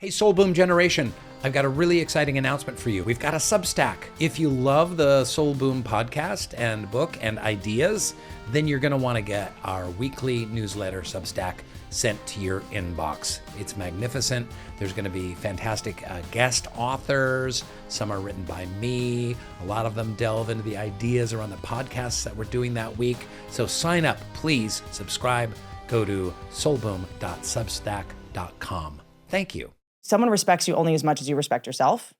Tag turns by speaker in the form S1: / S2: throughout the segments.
S1: Hey, Soul Boom Generation, I've got a really exciting announcement for you. We've got a Substack. If you love the Soul Boom podcast and book and ideas, then you're going to want to get our weekly newsletter Substack sent to your inbox. It's magnificent. There's going to be fantastic guest authors. Some are written by me. A lot of them delve into the ideas around the podcasts that we're doing that week. So sign up, please subscribe. Go to soulboom.substack.com. Thank you.
S2: Someone respects you only as much as you respect yourself.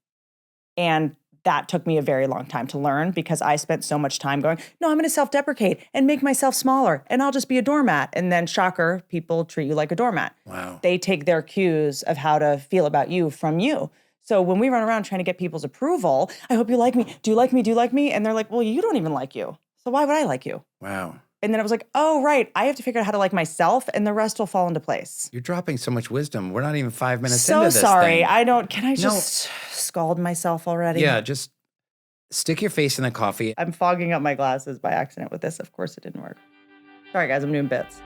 S2: And that took me a very long time to learn because I spent so much time going, no, I'm going to self-deprecate and make myself smaller and I'll just be a doormat. And then shocker, people treat you like a doormat.
S1: Wow.
S2: They take their cues of how to feel about you from you. So when we run around trying to get people's approval, I hope you like me. Do you like me? Do you like me? And they're like, well, you don't even like you. So why would I like you?
S1: Wow.
S2: And then I was like, oh, right. I have to figure out how to like myself and the rest will fall into place.
S1: You're dropping so much wisdom. We're not even 5 minutes into this
S2: So sorry.
S1: thing.
S2: Can I just scald myself already?
S1: Yeah, just stick your face in the coffee.
S2: I'm fogging up my glasses by accident with this. Of course it didn't work. Sorry, guys. I'm doing bits.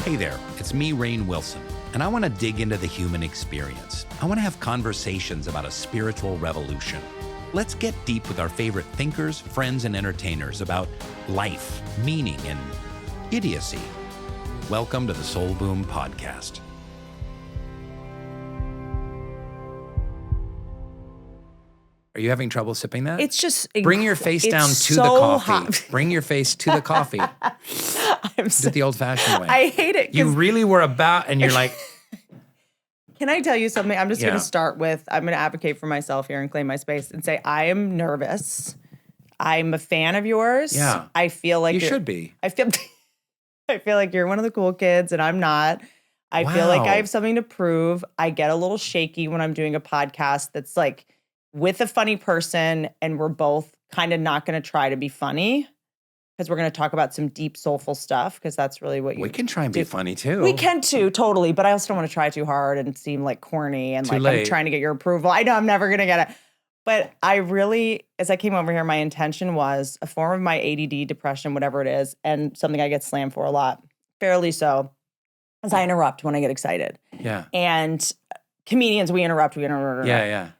S1: Hey there, it's me, Rainn Wilson, and I want to dig into the human experience. I want to have conversations about a spiritual revolution. Let's get deep with our favorite thinkers, friends, and entertainers about life, meaning, and idiocy. Welcome to the Soul Boom podcast. Are you having trouble sipping that?
S2: It's just
S1: bring your face down to the coffee. Hot. Bring your face to the coffee. Do it the old-fashioned way.
S2: I hate it.
S1: You really were about, and you're like.
S2: Can I tell you something? I'm just going to start with, I'm going to advocate for myself here and claim my space and say, I am nervous. I'm a fan of yours.
S1: Yeah.
S2: I feel like
S1: you should be.
S2: I feel like you're one of the cool kids and I'm not. I feel like I have something to prove. I get a little shaky when I'm doing a podcast that's like with a funny person and we're both kind of not going to try to be funny. Because we're going to talk about some deep, soulful stuff, because that's really what
S1: we can try and be funny, too.
S2: We can, too, totally. But I also don't want to try too hard and seem like corny and like I'm trying to get your approval. I know I'm never going to get it. But I really, as I came over here, my intention was a form of my ADD, depression, whatever it is, and something I get slammed for a lot, fairly so, as I interrupt when I get excited.
S1: Yeah.
S2: And comedians, we interrupt.
S1: Yeah.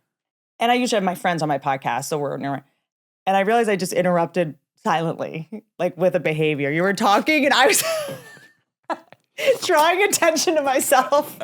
S2: And I usually have my friends on my podcast, so and I realized I just interrupted silently, like with a behavior. You were talking and I was drawing attention to myself.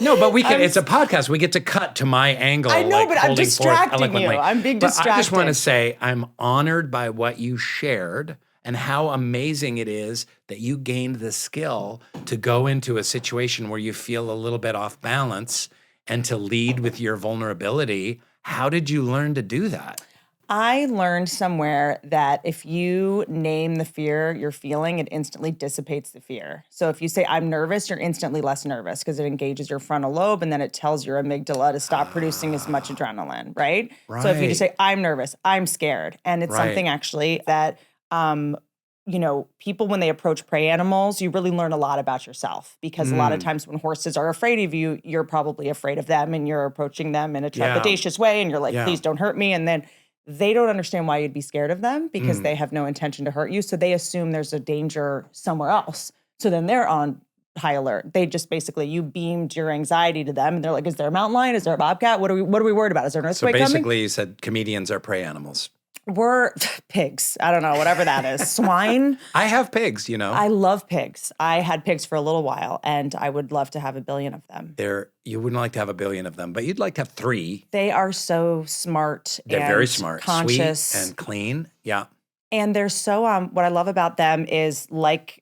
S1: No, but we can, it's a podcast. We get to cut to my angle.
S2: I know, but I'm distracting you. I'm being distracted.
S1: I just want to say I'm honored by what you shared and how amazing it is that you gained the skill to go into a situation where you feel a little bit off balance and to lead with your vulnerability. How did you learn to do that?
S2: I learned somewhere that if you name the fear you're feeling, it instantly dissipates the fear. So if you say, I'm nervous, you're instantly less nervous because it engages your frontal lobe and then it tells your amygdala to stop producing as much adrenaline, right? So if you just say, I'm nervous, I'm scared. And it's something actually that, people, when they approach prey animals, you really learn a lot about yourself because a lot of times when horses are afraid of you, you're probably afraid of them and you're approaching them in a trepidatious way and you're like, please don't hurt me. And then they don't understand why you'd be scared of them because they have no intention to hurt you. So they assume there's a danger somewhere else. So then they're on high alert. They just basically, you beamed your anxiety to them and they're like, is there a mountain lion? Is there a bobcat? What are we worried about? Is there an earthquake coming?
S1: So basically you said comedians are prey animals.
S2: We're pigs. I don't know, whatever that is. Swine.
S1: I have pigs,
S2: I love pigs. I had pigs for a little while, and I would love to have 1 billion of them.
S1: You wouldn't like to have 1 billion of them, but you'd like to have 3.
S2: They are so smart.
S1: They're very smart,
S2: conscious,
S1: sweet and clean. Yeah.
S2: And they're so, what I love about them is like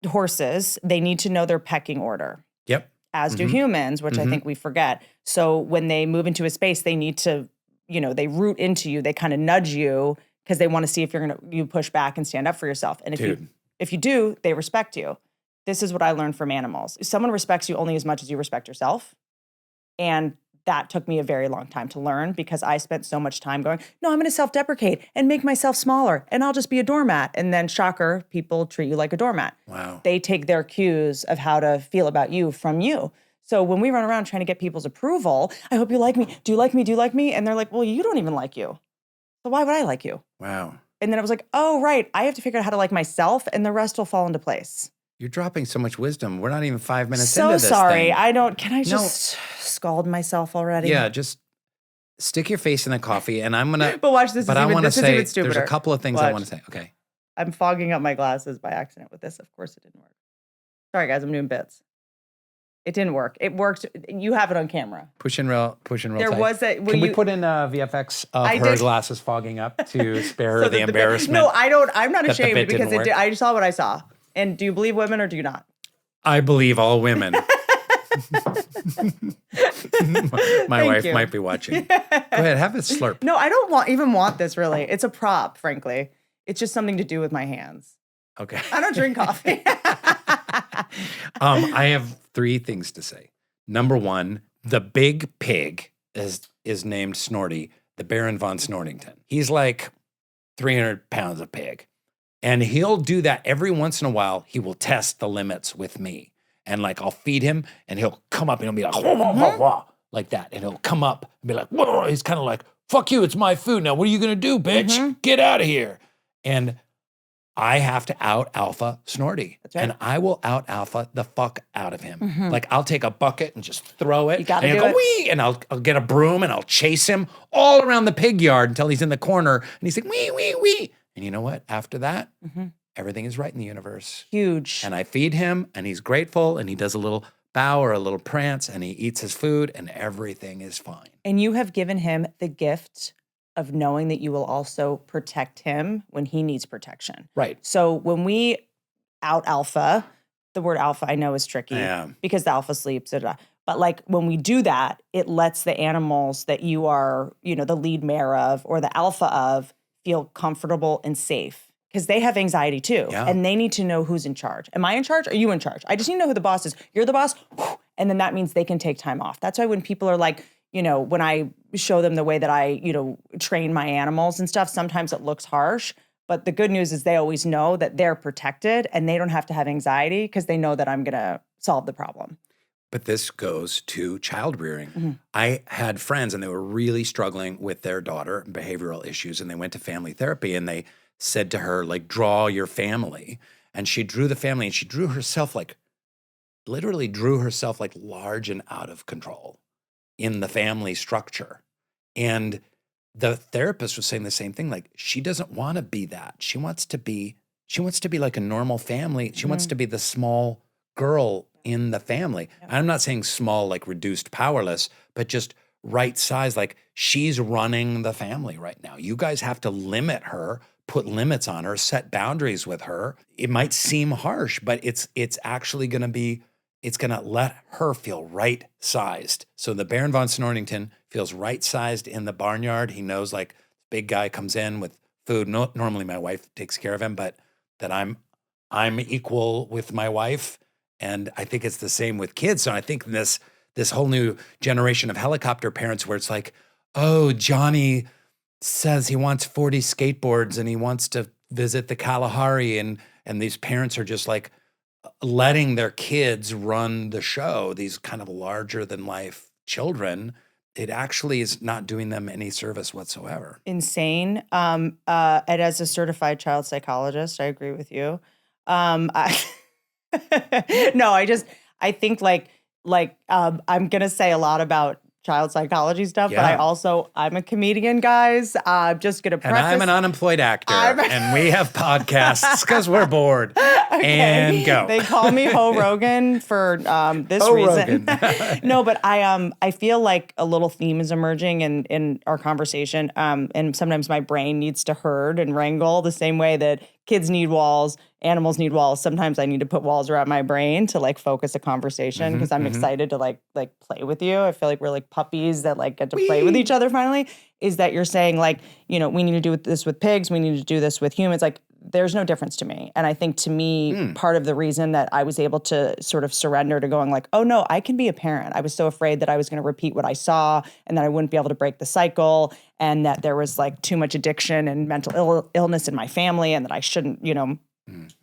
S2: horses, they need to know their pecking order.
S1: Yep.
S2: As do humans, which I think we forget. So when they move into a space, they need to, they root into you. They kind of nudge you because they want to see if you push back and stand up for yourself. And if you do, they respect you. This is what I learned from animals. Someone respects you only as much as you respect yourself. And that took me a very long time to learn because I spent so much time going, no, I'm going to self-deprecate and make myself smaller and I'll just be a doormat. And then shocker, people treat you like a doormat.
S1: Wow.
S2: They take their cues of how to feel about you from you. So when we run around trying to get people's approval, I hope you like me. Do you like me? Do you like me? And they're like, well, you don't even like you. So why would I like you?
S1: Wow.
S2: And then I was like, oh, right. I have to figure out how to like myself and the rest will fall into place.
S1: You're dropping so much wisdom. We're not even 5 minutes
S2: So
S1: into this
S2: sorry.
S1: thing.
S2: Can I just scald myself already?
S1: Yeah, just stick your face in the coffee, and I'm gonna.
S2: But watch this.
S1: But I want to say
S2: even stupider.
S1: there's a couple of things I want to say. Okay.
S2: I'm fogging up my glasses by accident with this. Of course, it didn't work. Sorry, guys. I'm doing bits. It didn't work. It worked. You have it on camera.
S1: Push in real
S2: There
S1: tight.
S2: was a.
S1: Can we put in VFX of her glasses fogging up to spare her the embarrassment?
S2: No, I don't. I'm not ashamed because
S1: I
S2: I saw what I saw. And do you believe women or do you not?
S1: I believe all women. My wife might be watching. Go ahead, have a slurp.
S2: No, I don't even want this really. It's a prop, frankly. It's just something to do with my hands.
S1: Okay.
S2: I don't drink coffee.
S1: I have 3 things to say. Number 1, the big pig is named Snorty, the Baron von Snortington. He's like 300 pounds of pig. And he'll do that every once in a while. He will test the limits with me. And like I'll feed him and he'll come up and he'll be like, wah, wah, wah, wah, like that. And he'll come up and be like, whoa. He's kind of like, fuck you, it's my food. Now what are you going to do, bitch? Get out of here. And I have to out alpha Snorty. That's right. And I will out alpha the fuck out of him. Like I'll take a bucket and just throw it.
S2: You gotta
S1: and
S2: do
S1: he'll go, wee, and I'll get a broom and I'll chase him all around the pig yard until he's in the corner. And he's like, wee, wee, wee. And you know what? After that, everything is right in the universe.
S2: Huge.
S1: And I feed him and he's grateful and he does a little bow or a little prance and he eats his food and everything is fine.
S2: And you have given him the gift of knowing that you will also protect him when he needs protection.
S1: Right.
S2: So when we out alpha, the word alpha I know is tricky because the alpha sleeps. But like when we do that, it lets the animals that you are, the lead mare of or the alpha of feel comfortable and safe because they have anxiety too. Yeah. And they need to know who's in charge. Am I in charge? Are you in charge? I just need to know who the boss is. You're the boss. And then that means they can take time off. That's why when people are like, when I show them the way that I, train my animals and stuff, sometimes it looks harsh. But the good news is they always know that they're protected and they don't have to have anxiety because they know that I'm going to solve the problem.
S1: But this goes to child rearing. I had friends and they were really struggling with their daughter, behavioral issues, and they went to family therapy and they said to her, like, draw your family. And she drew the family and she drew herself literally drew herself like large and out of control in the family structure. And the therapist was saying the same thing. Like, she doesn't want to be that. She wants to be like a normal family. She wants to be the small girl in the family. Yep. I'm not saying small, like reduced powerless, but just right size. Like she's running the family right now. You guys have to limit her, put limits on her, set boundaries with her. It might seem harsh, but it's actually going to be, it's going to let her feel right sized. So the Baron von Snortington feels right sized in the barnyard. He knows like big guy comes in with food. No, normally my wife takes care of him, but that I'm equal with my wife. And I think it's the same with kids. So I think this whole new generation of helicopter parents where it's like, oh, Johnny says he wants 40 skateboards and he wants to visit the Kalahari. And these parents are just like letting their kids run the show, these kind of larger than life children. It actually is not doing them any service whatsoever.
S2: Insane. And as a certified child psychologist, I agree with you. No, I think I'm going to say a lot about child psychology stuff, but I'm a comedian, guys. I'm just going to preface.
S1: And I'm an unemployed actor, and we have podcasts because we're bored. Okay. And go.
S2: They call me Ho Rogan for this reason. No, but I feel like a little theme is emerging in our conversation, and sometimes my brain needs to herd and wrangle the same way that kids need walls, animals need walls. Sometimes I need to put walls around my brain to like focus a conversation because I'm excited to like play with you. I feel like we're like puppies that like get to play with each other finally. Is that you're saying like, we need to do this with pigs, we need to do this with humans. Like there's no difference to me. And I think to me, part of the reason that I was able to sort of surrender to going like, oh no, I can be a parent. I was so afraid that I was going to repeat what I saw and that I wouldn't be able to break the cycle and that there was like too much addiction and mental illness in my family and that I shouldn't,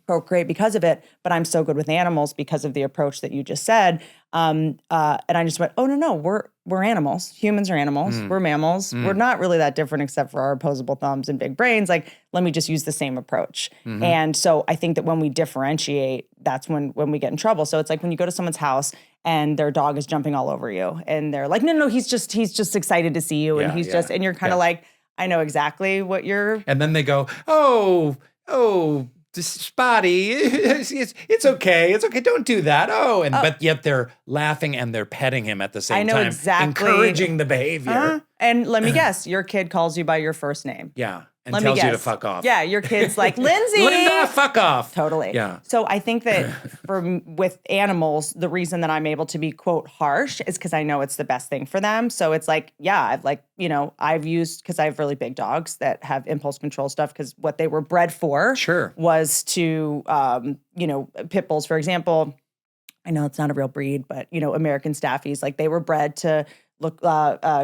S2: procreate because of it, but I'm so good with animals because of the approach that you just said. And I just went, oh, no, we're animals. Humans are animals. We're mammals. We're not really that different except for our opposable thumbs and big brains. Like, let me just use the same approach. And so I think that when we differentiate, that's when we get in trouble. So it's like when you go to someone's house and their dog is jumping all over you and they're like, no, he's just excited to see you. And and you're kind of like, I know exactly what you're.
S1: And then they go, oh, Spotty, it's okay. It's okay. Don't do that. But yet they're laughing and they're petting him at the same time.
S2: Exactly.
S1: Encouraging the behavior.
S2: And let me guess, your kid calls you by your first name.
S1: Yeah. And tells you to fuck off.
S2: Yeah, your kid's like, Lindsay.
S1: Linda, fuck off.
S2: Totally.
S1: Yeah.
S2: So I think that with animals, the reason that I'm able to be, quote, harsh is because I know it's the best thing for them. So it's like, I've used, because I have really big dogs that have impulse control stuff, because what they were bred for was to, pit bulls, for example. I know it's not a real breed, but, American Staffies, like they were bred to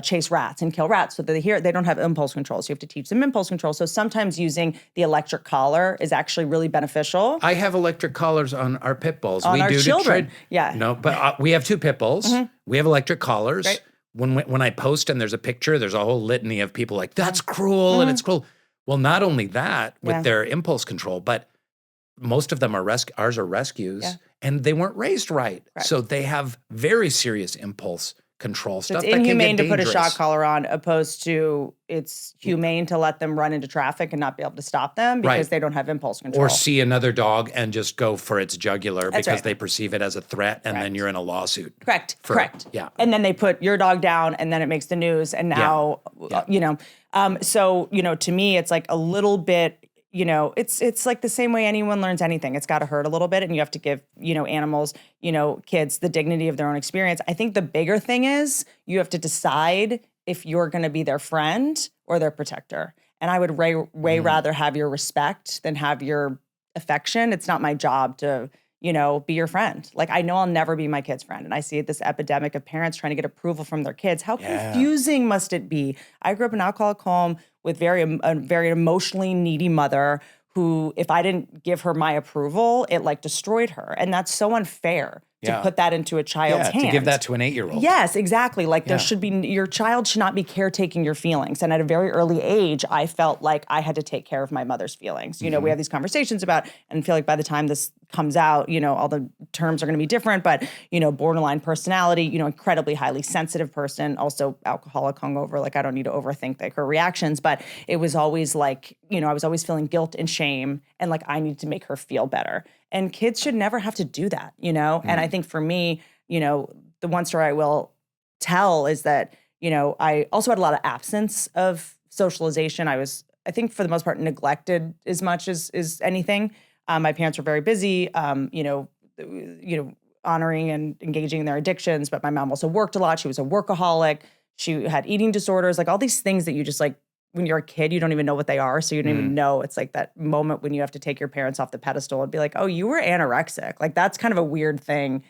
S2: chase rats and kill rats. So they don't have impulse control. So you have to teach them impulse control. So sometimes using the electric collar is actually really beneficial.
S1: I have electric collars on our pit bulls.
S2: On our children.
S1: No, but we have 2 pit bulls. We have electric collars.
S2: Right.
S1: When I post and there's a picture, there's a whole litany of people like, that's cruel and it's cruel. Well, not only that with their impulse control, but most of them are ours are rescues and they weren't raised right. So they have very serious impulse control stuff.
S2: So it's inhumane to put a shock collar on, opposed to it's humane to let them run into traffic and not be able to stop them because they don't have impulse control.
S1: Or see another dog and just go for its jugular because they perceive it as a threat, and then you're in a lawsuit.
S2: Correct.
S1: Yeah.
S2: And then they put your dog down, and then it makes the news, and now, so, to me, it's like a little bit, it's like the same way anyone learns anything. It's got to hurt a little bit, and you have to give, animals, kids, the dignity of their own experience. I think the bigger thing is you have to decide if you're going to be their friend or their protector. And I would way rather have your respect than have your affection. It's not my job to, be your friend. Like, I know I'll never be my kid's friend. And I see this epidemic of parents trying to get approval from their kids. How confusing must it be? I grew up in an alcoholic home with a very emotionally needy mother who, if I didn't give her my approval, it like destroyed her. And that's so unfair to put that into a child's hands.
S1: To give that to an 8-year-old.
S2: Yes, exactly. Like your child should not be caretaking your feelings. And at a very early age, I felt like I had to take care of my mother's feelings. We have these conversations about, and I feel like by the time this comes out, all the terms are going to be different, but, borderline personality, incredibly highly sensitive person, also alcoholic, hungover. Like, I don't need to overthink like her reactions, but it was always like, I was always feeling guilt and shame, and like I needed to make her feel better. And kids should never have to do that, And I think for me, the one story I will tell is that, I also had a lot of absence of socialization. I was, I think for the most part, neglected as much as anything. My parents were very busy, honoring and engaging in their addictions, but my mom also worked a lot. She was a workaholic. She had eating disorders, like all these things that you just like, when you're a kid, you don't even know what they are. So you don't even know. It's like that moment when you have to take your parents off the pedestal and be like, oh, you were anorexic. Like, that's kind of a weird thing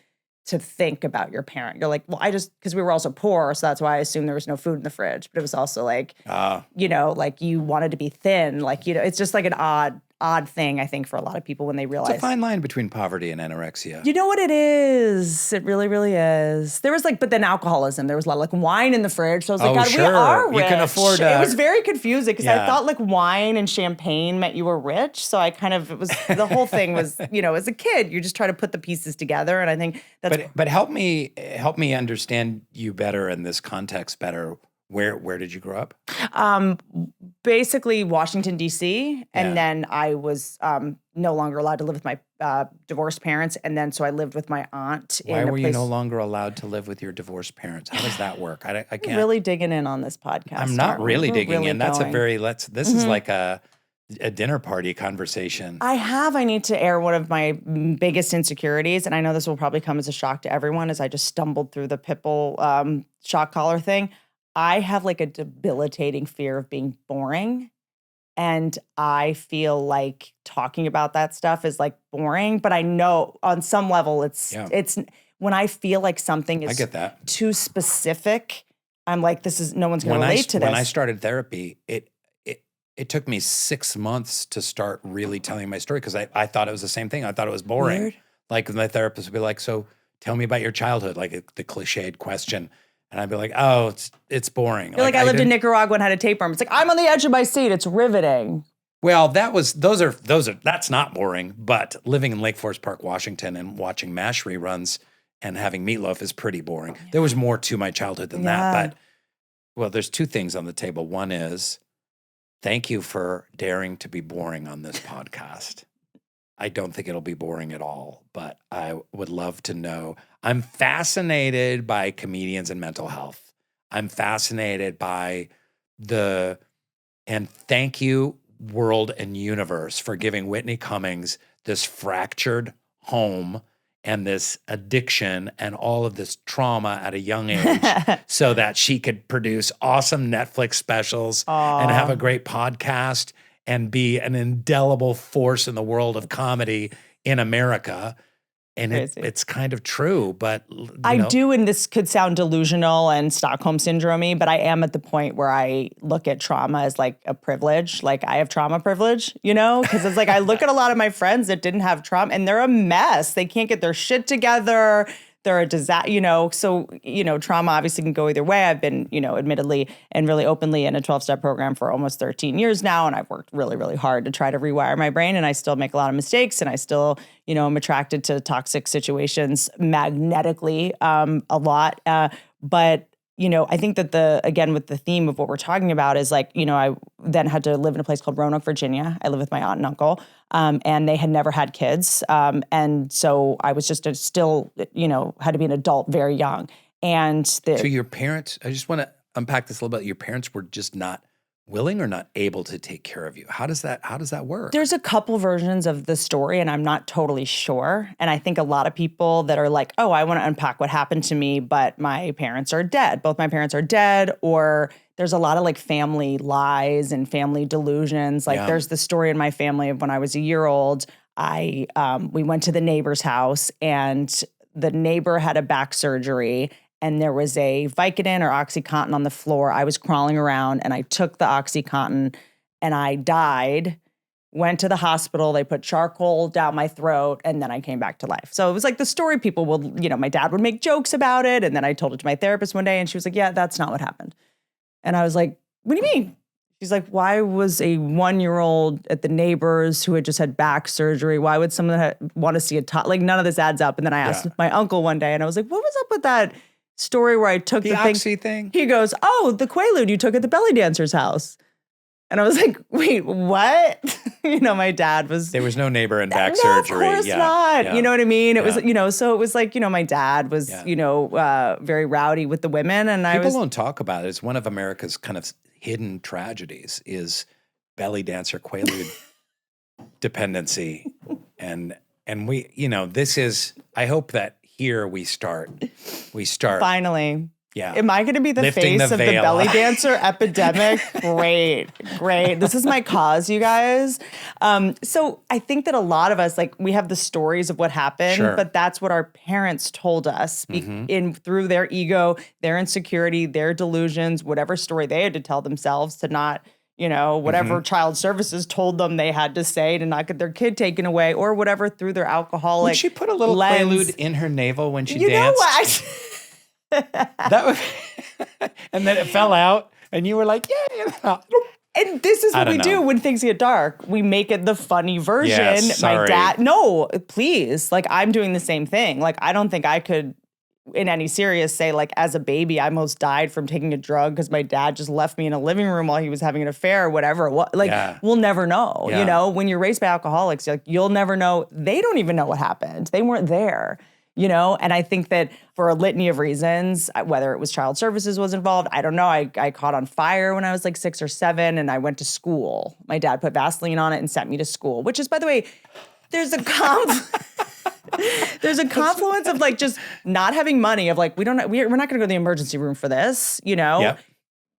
S2: to think about your parent. You're like, well, because we were also poor. So that's why I assumed there was no food in the fridge. But it was also like, like you wanted to be thin. Like, it's just like an odd thing, I think, for a lot of people when they realize.
S1: It's a fine line between poverty and anorexia.
S2: You know what it is? It really, really is. There was but then alcoholism. There was a lot of like wine in the fridge. So I was like, God, we are rich.
S1: You can afford
S2: It was very confusing because I thought like wine and champagne meant you were rich. So the whole thing was, as a kid, you just try to put the pieces together. And I think that's.
S1: But help me understand you better in this context better. Where did you grow up?
S2: Basically Washington, D.C. And then I was no longer allowed to live with my divorced parents. And then so I lived with my aunt.
S1: Why were you no longer allowed to live with your divorced parents? How does that work? I can't.
S2: Really digging in on this podcast.
S1: I'm not really digging in. That's this is like a dinner party conversation.
S2: I need to air one of my biggest insecurities. And I know this will probably come as a shock to everyone as I just stumbled through the Pitbull shock collar thing. I have like a debilitating fear of being boring. And I feel like talking about that stuff is like boring, but I know on some level it's when I feel like something is too specific, I'm like, no one's going to relate to this.
S1: When I started therapy, it it took me 6 months to start really telling my story because I thought it was the same thing. I thought it was boring.
S2: Weird.
S1: Like my therapist would be like, so tell me about your childhood, like the cliched question. And I'd be like, oh, it's boring.
S2: You're like I lived in Nicaragua and had a tapeworm. It's like, I'm on the edge of my seat. It's riveting.
S1: Well, that's not boring, but living in Lake Forest Park, Washington and watching MASH reruns and having meatloaf is pretty boring. Yeah. There was more to my childhood than that. But, well, there's two things on the table. One is, thank you for daring to be boring on this podcast. I don't think it'll be boring at all, but I would love to know. I'm fascinated by comedians and mental health. I'm fascinated by and thank you, world and universe, for giving Whitney Cummings this fractured home and this addiction and all of this trauma at a young age so that she could produce awesome Netflix specials and have a great podcast and be an indelible force in the world of comedy in America. And it's kind of true, but
S2: I do, and this could sound delusional and Stockholm syndrome-y, but I am at the point where I look at trauma as like a privilege. Like I have trauma privilege, because it's like I look at a lot of my friends that didn't have trauma and they're a mess. They can't get their shit together. They're a disaster, so, trauma obviously can go either way. I've been, admittedly and really openly in a 12-step program for almost 13 years now. And I've worked really, really hard to try to rewire my brain. And I still make a lot of mistakes. And I still, am attracted to toxic situations magnetically a lot. But I think that again, with the theme of what we're talking about is like, I then had to live in a place called Roanoke, Virginia. I live with my aunt and uncle, and they had never had kids. And so I was just still, had to be an adult very young. And
S1: so your parents, I just want to unpack this a little bit. Your parents were just not willing or not able to take care of you. How does that work?
S2: There's a couple versions of the story, and I'm not totally sure. And I think a lot of people that are like, oh, I want to unpack what happened to me, but my parents are dead. Both my parents are dead, or there's a lot of like family lies and family delusions. Like there's the story in my family of when I was a year old, we went to the neighbor's house and the neighbor had a back surgery and there was a Vicodin or OxyContin on the floor. I was crawling around and I took the OxyContin and I died, went to the hospital. They put charcoal down my throat and then I came back to life. So it was like the story people will, my dad would make jokes about it. And then I told it to my therapist one day and she was like, yeah, that's not what happened. And I was like, what do you mean? She's like, why was a 1-year-old at the neighbors who had just had back surgery? Why would someone want to see like none of this adds up. And then I asked my uncle one day and I was like, what was up with that story where I took the
S1: Oxy thing?
S2: He goes, oh, the Quaalude you took at the belly dancer's house. And I was like, wait, what? My dad was...
S1: There was no neighbor in back surgery.
S2: Of course not. Yeah. You know what I mean? It was, so it was like, my dad was, very rowdy with the women. And
S1: People don't talk about it. It's one of America's kind of hidden tragedies is belly dancer Quaalude dependency. And we, this is, I hope that here we start.
S2: Finally.
S1: Yeah.
S2: Am I going to be the face of the belly dancer epidemic? Great. This is my cause, you guys. So I think that a lot of us, like, we have the stories of what happened, but that's what our parents told us through their ego, their insecurity, their delusions, whatever story they had to tell themselves to not, whatever child services told them they had to say to not get their kid taken away or whatever through their alcoholic
S1: Would she put a little Quaalude in her navel when she danced?
S2: You know what?
S1: That was, and then it fell out, and you were like, "Yeah."
S2: And this is what we do when things get dark. We make it the funny version.
S1: Yes, sorry.
S2: My dad, no, please. Like I'm doing the same thing. Like I don't think I could, in any serious, say like as a baby, I almost died from taking a drug because my dad just left me in a living room while he was having an affair or whatever. We'll never know.
S1: Yeah.
S2: When you're raised by alcoholics, you'll never know. They don't even know what happened. They weren't there. And I think that for a litany of reasons, whether it was child services was involved, I don't know. I caught on fire when I was like 6 or 7 and I went to school. My dad put Vaseline on it and sent me to school, which is, by the way, there's a confluence of like just not having money of like, we're not going to go to the emergency room for this,
S1: Yep.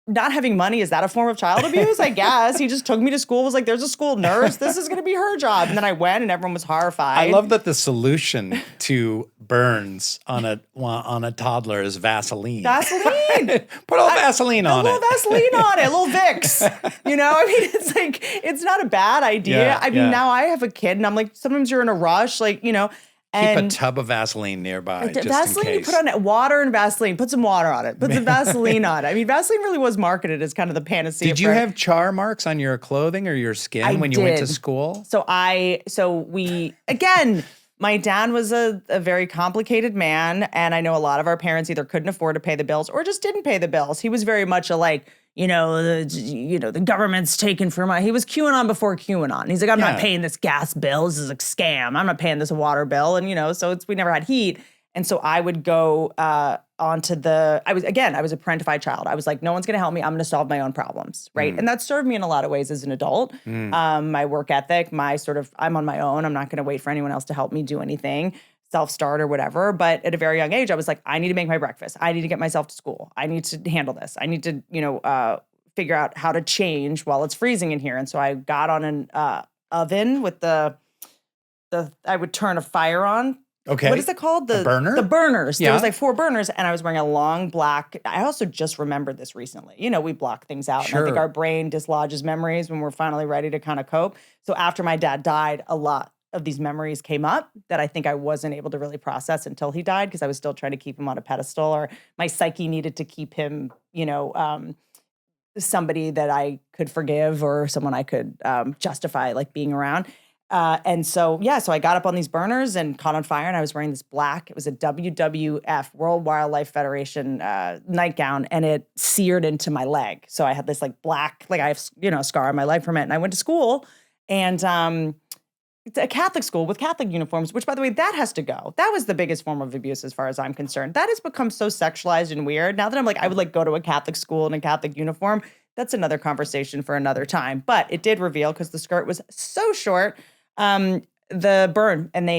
S2: Not having money, is that a form of child abuse? I guess. He just took me to school, was like, there's a school nurse. This is going to be her job. And then I went and everyone was horrified.
S1: I love that the solution to burns on a toddler is Vaseline.
S2: Vaseline. Vaseline.
S1: Put a little Vaseline on
S2: A little
S1: it.
S2: Vaseline on it, a little Vicks. You know, I mean, it's like, it's not a bad idea.
S1: Yeah,
S2: I mean, now I have a kid and I'm like, sometimes you're in a rush, like, you know.
S1: Keep a
S2: And
S1: tub of Vaseline nearby, just
S2: Vaseline,
S1: in
S2: you
S1: case.
S2: put on it, water and Vaseline. Put some water on it. Put some Vaseline on it. I mean, Vaseline really was marketed as kind of the panacea.
S1: Did you have char marks on your clothing or your skin when you went to school?
S2: Again, my dad was a very complicated man, and I know a lot of our parents either couldn't afford to pay the bills or just didn't pay the bills. He was very much the government's taken for my. He was QAnon before QAnon. He's like, I'm not paying this gas bill. This is a scam. I'm not paying this water bill, and so we never had heat, and so I would go I was a parentified child. I was like, no one's going to help me. I'm going to solve my own problems, right? And that served me in a lot of ways as an adult. My work ethic, I'm on my own. I'm not going to wait for anyone else to help me do anything. Self-start or whatever. But at a very young age, I was like, I need to make my breakfast. I need to get myself to school. I need to handle this. I need to, figure out how to change while it's freezing in here. And so I got on an oven with I would turn a fire on.
S1: Okay.
S2: What is it called?
S1: The burner?
S2: The burners.
S1: Yeah.
S2: There was like 4 burners, and I was wearing a long black. I also just remembered this recently. We block things out.
S1: Sure.
S2: And I think our brain dislodges memories when we're finally ready to kind of cope. So after my dad died, a lot of these memories came up that I think I wasn't able to really process until he died, because I was still trying to keep him on a pedestal, or my psyche needed to keep him, somebody that I could forgive or someone I could justify like being around. So I got up on these burners and caught on fire, and I was wearing this black, it was a WWF, World Wildlife Federation nightgown, and it seared into my leg. So I had this like black, like I have, a scar on my leg from it. And I went to school, and it's a Catholic school with Catholic uniforms, which, by the way, that has to go. That was the biggest form of abuse as far as I'm concerned. That has become so sexualized and weird. Now that I'm like, I would like go to a Catholic school in a Catholic uniform. That's another conversation for another time. But it did reveal, because the skirt was so short, the burn. And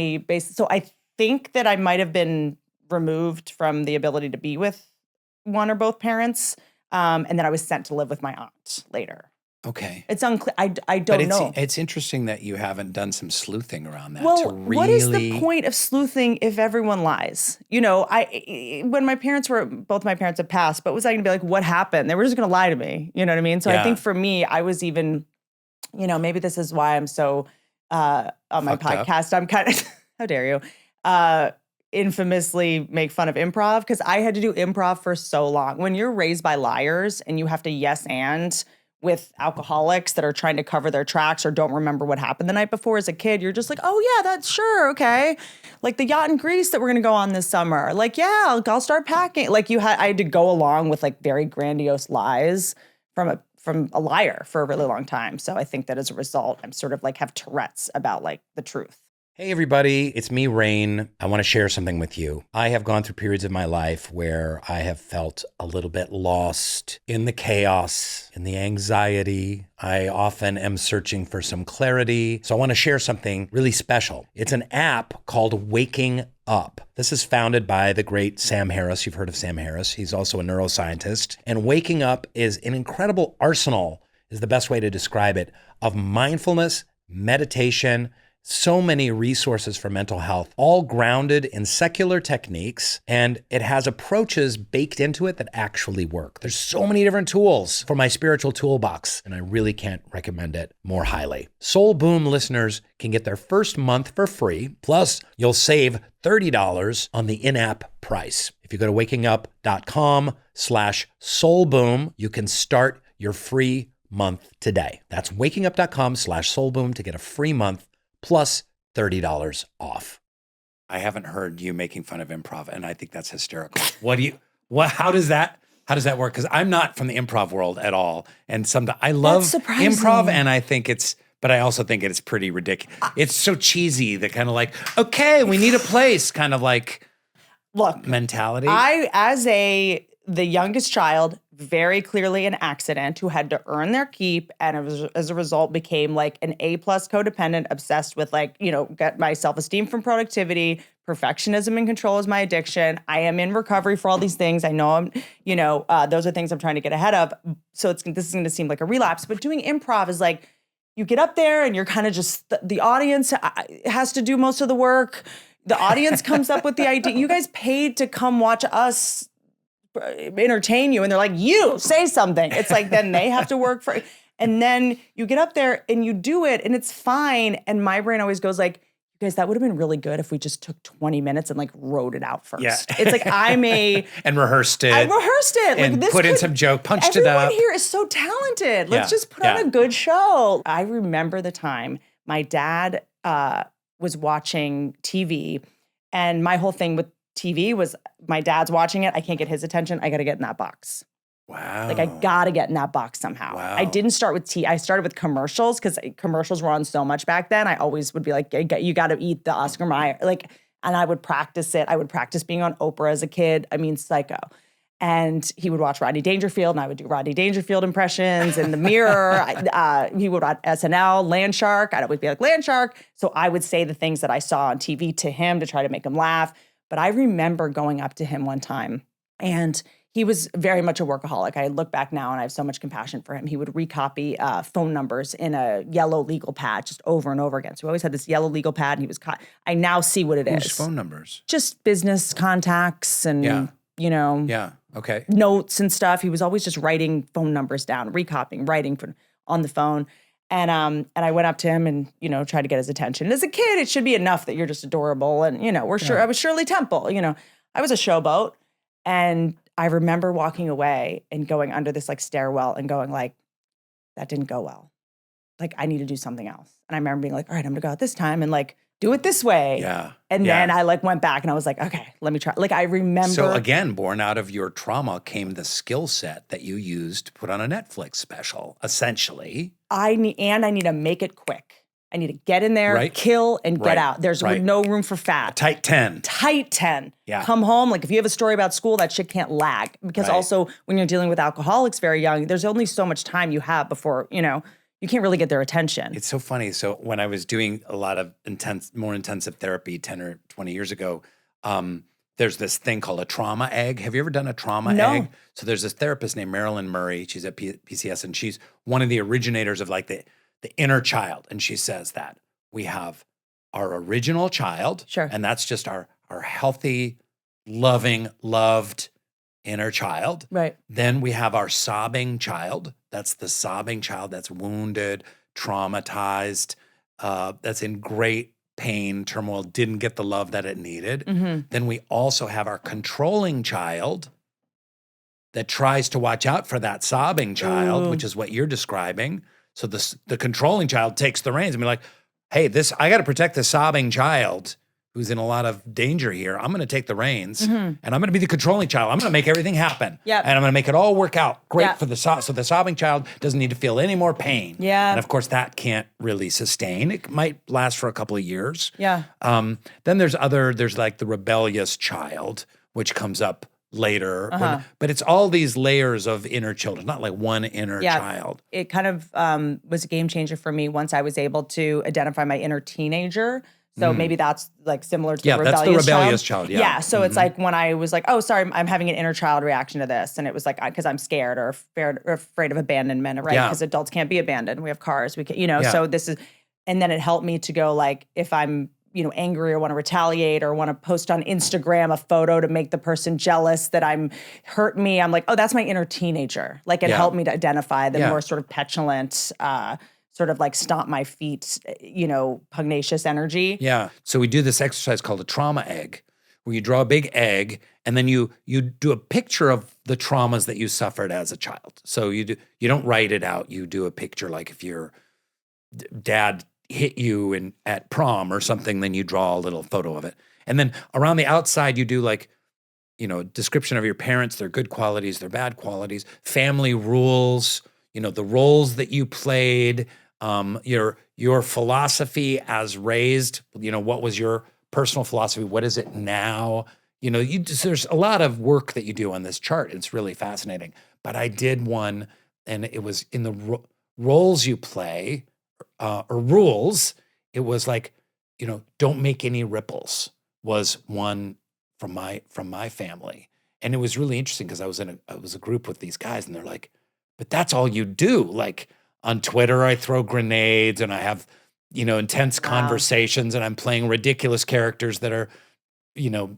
S2: so I think that I might have been removed from the ability to be with one or both parents. And then I was sent to live with my aunt later.
S1: Okay.
S2: It's unclear. I don't know.
S1: It's interesting that you haven't done some sleuthing around that.
S2: Well, what is the point of sleuthing if everyone lies? When both my parents had passed, but was I going to be like, what happened? They were just going to lie to me. You know what I mean? So I think for me, I was even, maybe this is why I'm so, on my podcast, I'm kind of, how dare you, infamously make fun of improv, because I had to do improv for so long. When you're raised by liars and you have to yes and with alcoholics that are trying to cover their tracks or don't remember what happened the night before as a kid, you're just like, oh yeah, that's sure, okay. Like the yacht in Greece that we're gonna go on this summer. Like, yeah, I'll start packing. Like I had to go along with like very grandiose lies from a liar for a really long time. So I think that as a result, I'm sort of like have Tourette's about like the truth.
S1: Hey everybody, it's me, Rainn. I want to share something with you. I have gone through periods of my life where I have felt a little bit lost in the chaos, in the anxiety. I often am searching for some clarity. So I want to share something really special. It's an app called Waking Up. This is founded by the great Sam Harris. You've heard of Sam Harris. He's also a neuroscientist. And Waking Up is an incredible arsenal, is the best way to describe it, of mindfulness, meditation, so many resources for mental health, all grounded in secular techniques, and it has approaches baked into it that actually work. There's so many different tools for my spiritual toolbox, and I really can't recommend it more highly. Soul Boom listeners can get their first month for free, plus you'll save $30 on the in-app price. If you go to wakingup.com/soulboom, you can start your free month today. That's wakingup.com/soulboom to get a free month plus $30 off. I haven't heard you making fun of improv, and I think that's hysterical. How does that work? Because I'm not from the improv world at all. And I love improv, and but I also think it's pretty ridiculous. It's so cheesy, that kind of like, okay, we need a place kind of like mentality.
S2: I, as the youngest child, very clearly an accident, who had to earn their keep, and as a result became like an A+ codependent, obsessed with get my self-esteem from productivity, perfectionism and control is my addiction. I am in recovery for all these things. I know those are things I'm trying to get ahead of. So this is going to seem like a relapse, but doing improv is like, you get up there and you're kind of just, the audience has to do most of the work. The audience comes up with the idea. You guys paid to come watch us entertain you. And they're like, you say something. It's like, then they have to work for it. And then you get up there and you do it and it's fine. And my brain always goes like, you guys, that would have been really good if we just took 20 minutes and like wrote it out first.
S1: Yeah.
S2: It's like
S1: and rehearsed it.
S2: I rehearsed it.
S1: And
S2: like, this
S1: put in some joke, punched it up.
S2: Everyone here is so talented. Let's just put on a good show. I remember the time my dad was watching TV, and my whole thing with TV was my dad's watching it. I can't get his attention. I got to get in that box.
S1: Wow.
S2: Like I got to get in that box somehow.
S1: Wow.
S2: I didn't start with I started with commercials because commercials were on so much back then. I always would be like, you got to eat the Oscar Mayer. Like, and I would practice it. I would practice being on Oprah as a kid. I mean, psycho. And he would watch Rodney Dangerfield, and I would do Rodney Dangerfield impressions in the mirror. He would watch SNL, Land Shark. I'd always be like, Land Shark. So I would say the things that I saw on TV to him to try to make him laugh. But I remember going up to him one time, and he was very much a workaholic. I look back now, and I have so much compassion for him. He would recopy phone numbers in a yellow legal pad just over and over again. So he always had this yellow legal pad, and he was caught. I now see what it is.
S1: Whose phone numbers?
S2: Just business contacts and, you know.
S1: Yeah. Okay.
S2: Notes and stuff. He was always just writing phone numbers down, recopying, writing on the phone. And I went up to him and, you know, tried to get his attention. And as a kid, it should be enough that you're just adorable. And, you know, I was Shirley Temple, you know, I was a showboat. And I remember walking away and going under this like stairwell and going like, that didn't go well. Like, I need to do something else. And I remember being like, all right, I'm gonna go out this time and like do it this way.
S1: Yeah.
S2: And then I like went back and I was like, okay, let me try. Like I remember.
S1: So again, born out of your trauma came the skill set that you used to put on a Netflix special, essentially.
S2: I need to make it quick. I need to get in there, kill, and get out. There's no room for fat.
S1: Tight 10.
S2: Tight 10.
S1: Yeah.
S2: Come home. Like if you have a story about school, that shit can't lag. Because also when you're dealing with alcoholics very young, there's only so much time you have before, you know, you can't really get their attention.
S1: It's so funny. So when I was doing a lot of more intensive therapy 10 or 20 years ago, there's this thing called a trauma egg. Have you ever done a trauma egg? So there's this therapist named Marilyn Murray. She's at PCS, and she's one of the originators of like the inner child. And she says that we have our original child.
S2: Sure.
S1: And that's just our healthy, loving, loved inner child.
S2: Right.
S1: Then we have our sobbing child. That's the sobbing child that's wounded, traumatized, that's in great pain, turmoil, didn't get the love that it needed.
S2: Mm-hmm.
S1: Then we also have our controlling child that tries to watch out for that sobbing child, which is what you're describing. So the controlling child takes the reins and be like, hey, I got to protect the sobbing child who's in a lot of danger here. I'm going to take the reins and I'm going to be the controlling child. I'm going to make everything happen.
S2: Yep.
S1: And I'm going to make it all work out great for so the sobbing child doesn't need to feel any more pain.
S2: Yeah.
S1: And of course that can't really sustain. It might last for a couple of years.
S2: Yeah.
S1: Then there's like the rebellious child, which comes up later. But it's all these layers of inner children, not like one inner child.
S2: It kind of was a game changer for me once I was able to identify my inner teenager. So maybe that's like similar to the rebellious child.
S1: That's the rebellious child.
S2: Yeah. So it's like when I was like, oh, sorry, I'm having an inner child reaction to this. And it was like, because I'm scared or afraid of abandonment, right? Because adults can't be abandoned. We have cars. We can, you know, so this is, and then it helped me to go like, if I'm, you know, angry or want to retaliate or want to post on Instagram a photo to make the person jealous that hurt me, I'm like, oh, that's my inner teenager. Like it helped me to identify the more sort of petulant, sort of like stomp my feet, you know, pugnacious energy.
S1: Yeah. So we do this exercise called a trauma egg, where you draw a big egg and then you do a picture of the traumas that you suffered as a child. So you don't write it out. You do a picture, like if your dad hit you at prom or something, then you draw a little photo of it. And then around the outside, you do like, you know, description of your parents, their good qualities, their bad qualities, family rules, you know, the roles that you played, your philosophy as raised, you know, what was your personal philosophy? What is it now? You know, there's a lot of work that you do on this chart. It's really fascinating. But I did one, and it was in the roles you play, or rules. It was like, you know, don't make any ripples was one from my family. And it was really interesting because I was a group with these guys, and they're like, but that's all you do. Like on Twitter, I throw grenades and I have, you know, intense conversations, and I'm playing ridiculous characters that are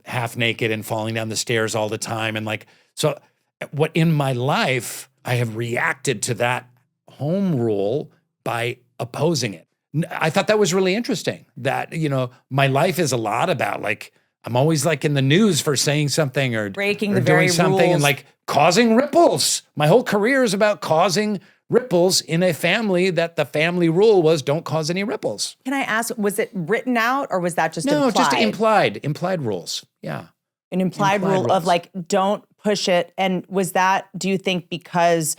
S1: half naked and falling down the stairs all the time. And like, so what in my life, I have reacted to that home rule by opposing it. I thought that was really interesting that, my life is a lot about like, I'm always like in the news for saying something or
S2: breaking
S1: or
S2: the
S1: doing
S2: very
S1: something
S2: rules.
S1: and like causing ripples. My whole career is about causing ripples in a family that the family rule was don't cause any ripples.
S2: Can I ask, was it written out or was that just
S1: No,
S2: implied?
S1: just implied rules. Yeah.
S2: An implied rule
S1: rules.
S2: of like, don't push it. And was that, do you think because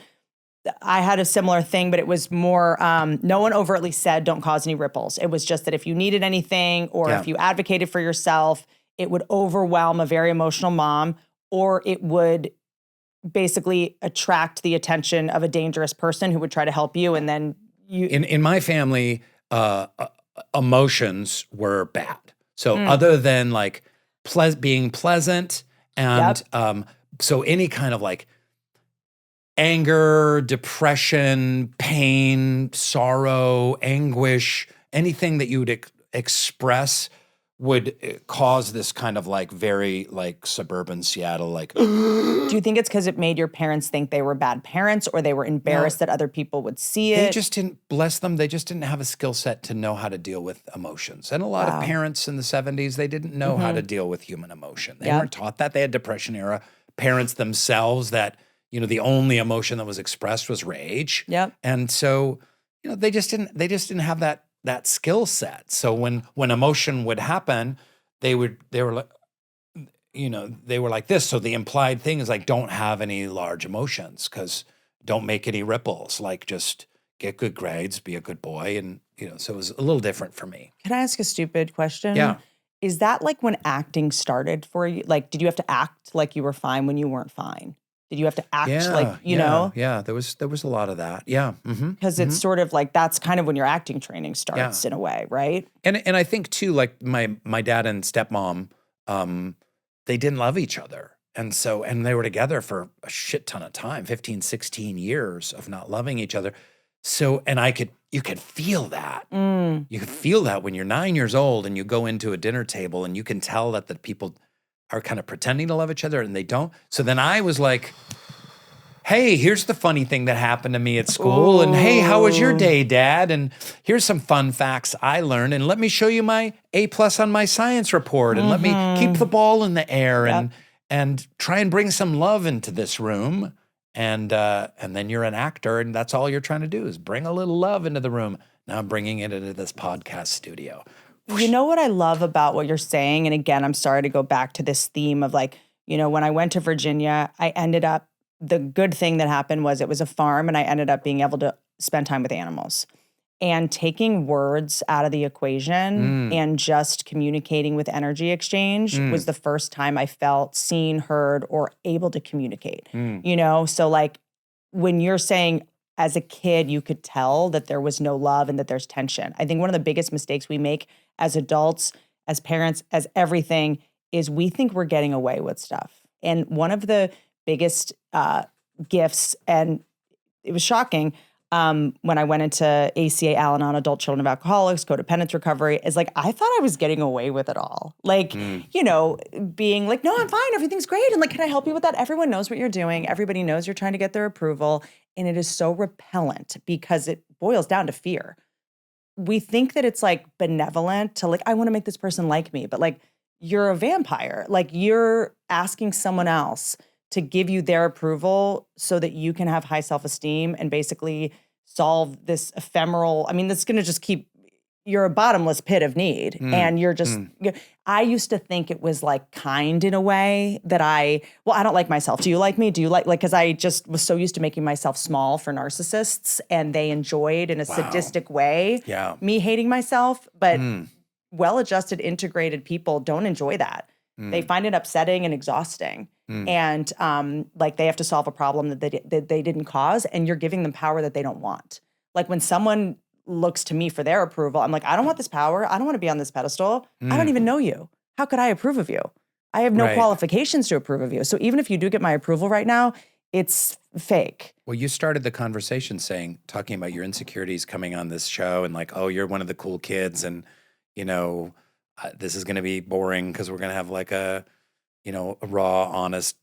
S2: I had a similar thing, but it was more, no one overtly said don't cause any ripples. It was just that if you needed anything or if you advocated for yourself, it would overwhelm a very emotional mom, or it would basically attract the attention of a dangerous person who would try to help you. And then you...
S1: In my family, emotions were bad. So other than like being pleasant and so any kind of like anger, depression, pain, sorrow, anguish, anything that you would express would cause this kind of like very like suburban Seattle, like.
S2: Do you think it's because it made your parents think they were bad parents or they were embarrassed that other people would see it?
S1: They just didn't, bless them, they just didn't have a skill set to know how to deal with emotions. And a lot of parents in the 70s, they didn't know how to deal with human emotion. They weren't taught that. They had Depression era parents themselves that, the only emotion that was expressed was rage.
S2: Yep.
S1: And so, they just didn't have that skill set. So when emotion would happen, they were like, they were like this. So the implied thing is like, don't have any large emotions because don't make any ripples. Like just get good grades, be a good boy. And, so it was a little different for me.
S2: Can I ask a stupid question?
S1: Yeah.
S2: Is that like when acting started for you? Like, did you have to act like you were fine when you weren't fine? Did you have to act like, know?
S1: Yeah, there was a lot of that. Yeah.
S2: Because it's sort of like, that's kind of when your acting training starts in a way, right?
S1: And I think too, like my dad and stepmom, they didn't love each other. And they were together for a shit ton of time, 15, 16 years of not loving each other. So, and you could feel that. You could feel that when you're 9 years old and you go into a dinner table and you can tell that the people are kind of pretending to love each other and they don't. So then I was like, hey, here's the funny thing that happened to me at school. And hey, how was your day, Dad? And here's some fun facts I learned. And let me show you my A+ on my science report. And let me keep the ball in the air and try and bring some love into this room. And then you're an actor and that's all you're trying to do is bring a little love into the room. Now I'm bringing it into this podcast studio.
S2: You know what I love about what you're saying? And again, I'm sorry to go back to this theme of like, when I went to Virginia, the good thing that happened was it was a farm and I ended up being able to spend time with animals. And taking words out of the equation and just communicating with energy exchange was the first time I felt seen, heard, or able to communicate. So like when you're saying, as a kid, you could tell that there was no love and that there's tension. I think one of the biggest mistakes we make as adults, as parents, as everything, is we think we're getting away with stuff. And one of the biggest gifts, and it was shocking when I went into ACA, Al-Anon, Adult Children of Alcoholics, codependence recovery, is like, I thought I was getting away with it all. Like, being like, no, I'm fine. Everything's great. And like, can I help you with that? Everyone knows what you're doing. Everybody knows you're trying to get their approval. And it is so repellent because it boils down to fear. We think that it's like benevolent to like, I want to make this person like me, but like, you're a vampire. Like you're asking someone else to give you their approval so that you can have high self-esteem and basically solve this ephemeral, that's going to just keep, you're a bottomless pit of need. And you're just, I used to think it was like kind in a way that I don't like myself. Do you like me? Do you like, because I just was so used to making myself small for narcissists and they enjoyed in a sadistic way me hating myself. But well-adjusted, integrated people don't enjoy that. They find it upsetting and exhausting. And like they have to solve a problem that they didn't cause, and you're giving them power that they don't want. Like when someone looks to me for their approval, I'm like, I don't want this power. I don't want to be on this pedestal. I don't even know you. How could I approve of you? I have no qualifications to approve of you. So even if you do get my approval right now, it's fake.
S1: Well, you started the conversation talking about your insecurities coming on this show and like, oh, you're one of the cool kids and, this is going to be boring because we're going to have like a raw, honest,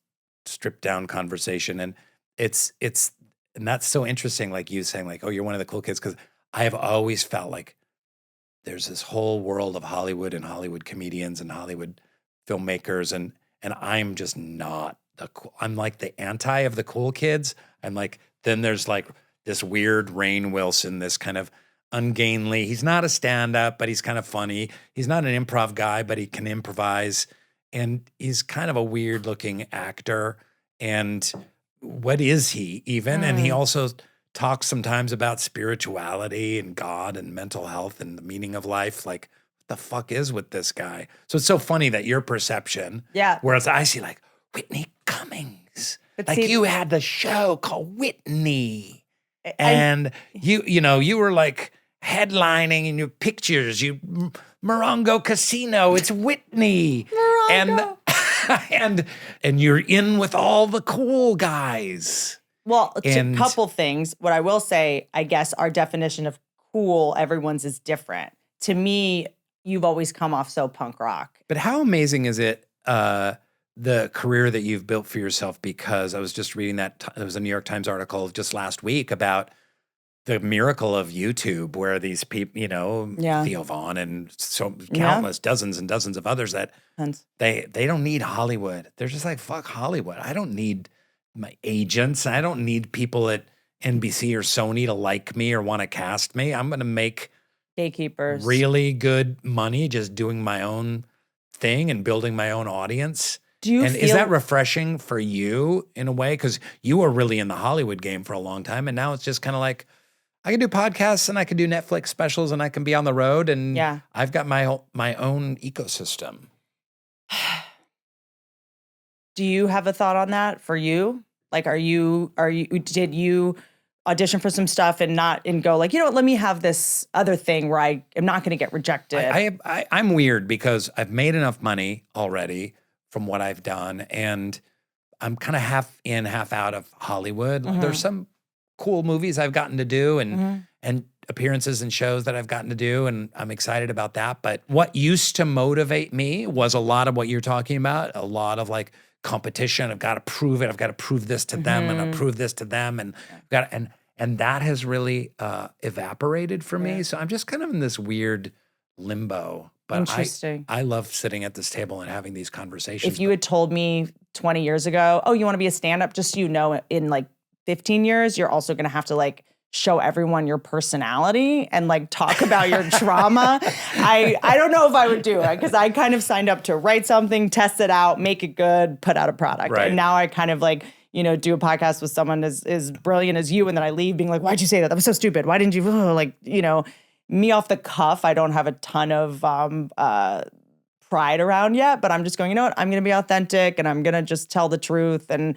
S1: stripped down conversation. And and that's so interesting. Like you saying like, oh, you're one of the cool kids. Cause I have always felt like there's this whole world of Hollywood and Hollywood comedians and Hollywood filmmakers. And I'm just not I'm like the anti of the cool kids. I'm like, then there's like this weird Rainn Wilson, this kind of ungainly, he's not a stand-up, but he's kind of funny. He's not an improv guy, but he can improvise. And he's kind of a weird looking actor. And what is he even? And he also talks sometimes about spirituality and God and mental health and the meaning of life. Like, what the fuck is with this guy? So it's so funny that your perception, whereas I see like Whitney Cummings, but like you had the show called Whitney. And you were like headlining in your pictures, Morongo Casino, it's Whitney. Morongo. And you're in with all the cool guys.
S2: Well, a couple things. What I will say, I guess our definition of cool, everyone's is different. To me, you've always come off so punk rock.
S1: But how amazing is it, the career that you've built for yourself? Because I was just reading that, it was a New York Times article just last week about the miracle of YouTube, where these people, Theo Vaughn and so countless dozens and dozens of others that they don't need Hollywood. They're just like, fuck Hollywood. I don't need my agents. I don't need people at NBC or Sony to like me or want to cast me. I'm going to make
S2: gatekeepers
S1: really good money just doing my own thing and building my own audience. Is that refreshing for you in a way? Because you were really in the Hollywood game for a long time, and now it's just kind of like, I can do podcasts and I can do Netflix specials and I can be on the road and I've got my own ecosystem.
S2: Do you have a thought on that for you? Like, did you audition for some stuff and go like, you know what, let me have this other thing where I am not going to get rejected?
S1: I'm weird because I've made enough money already from what I've done, and I'm kind of half in, half out of Hollywood. Mm-hmm. There's some cool movies I've gotten to do and appearances and shows that I've gotten to do, and I'm excited about that. But what used to motivate me was a lot of what you're talking about, a lot of like competition. I've got to prove it. I've got to prove this to them and I'll prove this to them. And and that has really evaporated for me. So I'm just kind of in this weird limbo. But
S2: interesting.
S1: I love sitting at this table and having these conversations.
S2: If you had told me 20 years ago, oh, you want to be a stand-up, just so you know, in like 15 years, you're also going to have to like show everyone your personality and like talk about your trauma. I don't know if I would do it, because I kind of signed up to write something, test it out, make it good, put out a product. Right. And now I kind of like, do a podcast with someone as brilliant as you, and then I leave being like, why'd you say that? That was so stupid. Why didn't you, me off the cuff, I don't have a ton of pride around yet, but I'm just going, you know what? I'm going to be authentic and I'm going to just tell the truth. And,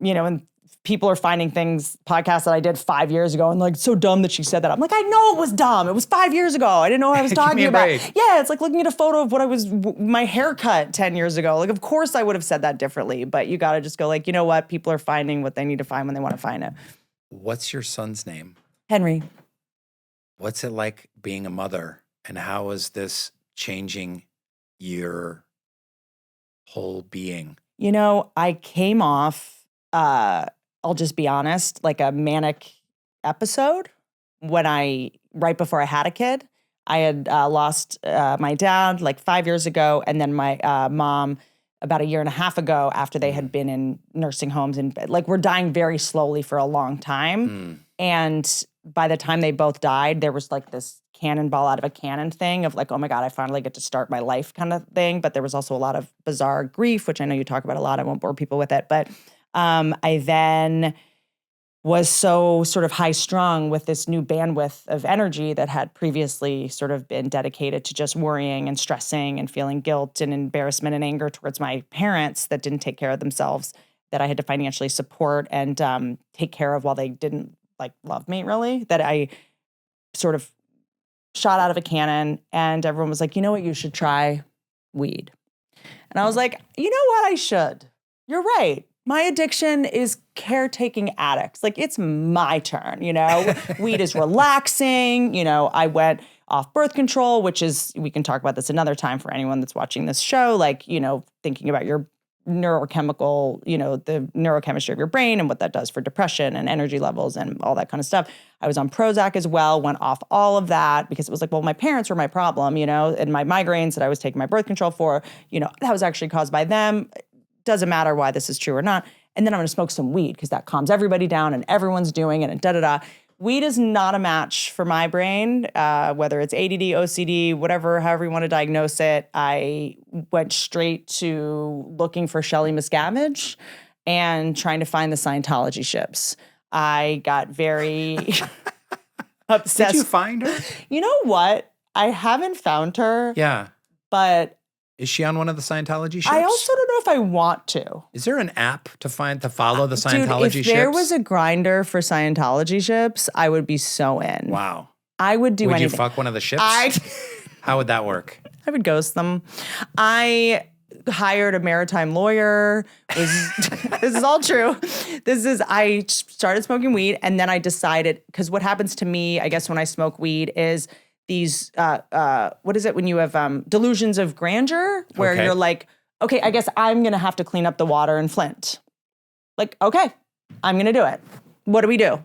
S2: and people are finding podcasts that I did 5 years ago and like, so dumb that she said that. I'm like, I know it was dumb. It was 5 years ago. I didn't know what I was talking about. Yeah, it's like looking at a photo of my haircut 10 years ago. Like, of course I would have said that differently, but you got to just go like, you know what? People are finding what they need to find when they want to find it.
S1: What's your son's name?
S2: Henry.
S1: What's it like being a mother, and how is this changing your whole being?
S2: I came off, I'll just be honest, like a manic episode right before I had a kid. I had lost my dad like 5 years ago, and then my mom about a year and a half ago, after they had been in nursing homes and like we're dying very slowly for a long time. And by the time they both died, there was like this cannonball out of a cannon thing of like, oh my God, I finally get to start my life kind of thing. But there was also a lot of bizarre grief, which I know you talk about a lot. I won't bore people with it. But I then was so sort of high strung with this new bandwidth of energy that had previously sort of been dedicated to just worrying and stressing and feeling guilt and embarrassment and anger towards my parents that didn't take care of themselves, that I had to financially support and take care of while they didn't like love me really, that I sort of shot out of a cannon, and everyone was like, you know what, you should try weed. And I was like, you know what, I should. You're right. My addiction is caretaking addicts. Like, it's my turn, Weed is relaxing. I went off birth control, which is, we can talk about this another time for anyone that's watching this show, like, thinking about your neurochemical, the neurochemistry of your brain and what that does for depression and energy levels and all that kind of stuff. I was on Prozac as well, went off all of that because it was like, well, my parents were my problem, and my migraines that I was taking my birth control for, that was actually caused by them. Doesn't matter why this is true or not. And then I'm going to smoke some weed because that calms everybody down and everyone's doing it and da-da-da. Weed is not a match for my brain, whether it's ADD, OCD, whatever, however you want to diagnose it. I went straight to looking for Shelley Miscavige and trying to find the Scientology ships. I got very obsessed.
S1: Did you find her?
S2: You know what? I haven't found her.
S1: Yeah.
S2: But
S1: is she on one of the Scientology ships?
S2: I also don't know if I want to.
S1: Is there an app to follow the Scientology ships?
S2: If there was a grinder for Scientology ships, I would be so in.
S1: Wow.
S2: I would do anything.
S1: Would you fuck one of the ships? How would that work?
S2: I would ghost them. I hired a maritime lawyer. This is all true. I started smoking weed, and then I decided, because what happens to me, I guess, when I smoke weed is these, what is it when you have delusions of grandeur, where you're like, okay, I guess I'm going to have to clean up the water in Flint. Like, okay, I'm going to do it. What do we do?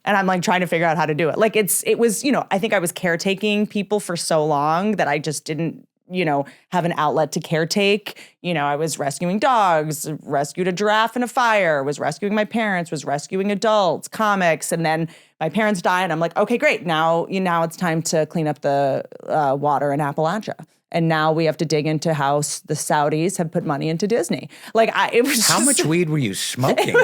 S2: And I'm like trying to figure out how to do it. Like it was, I think I was caretaking people for so long that I just didn't, have an outlet to caretake. I was rescuing dogs, rescued a giraffe in a fire, was rescuing my parents, was rescuing adults, comics. And then my parents died. And I'm like, okay, great. Now it's time to clean up the water in Appalachia. And now we have to dig into how the Saudis have put money into Disney. It was
S1: how much weed were you smoking?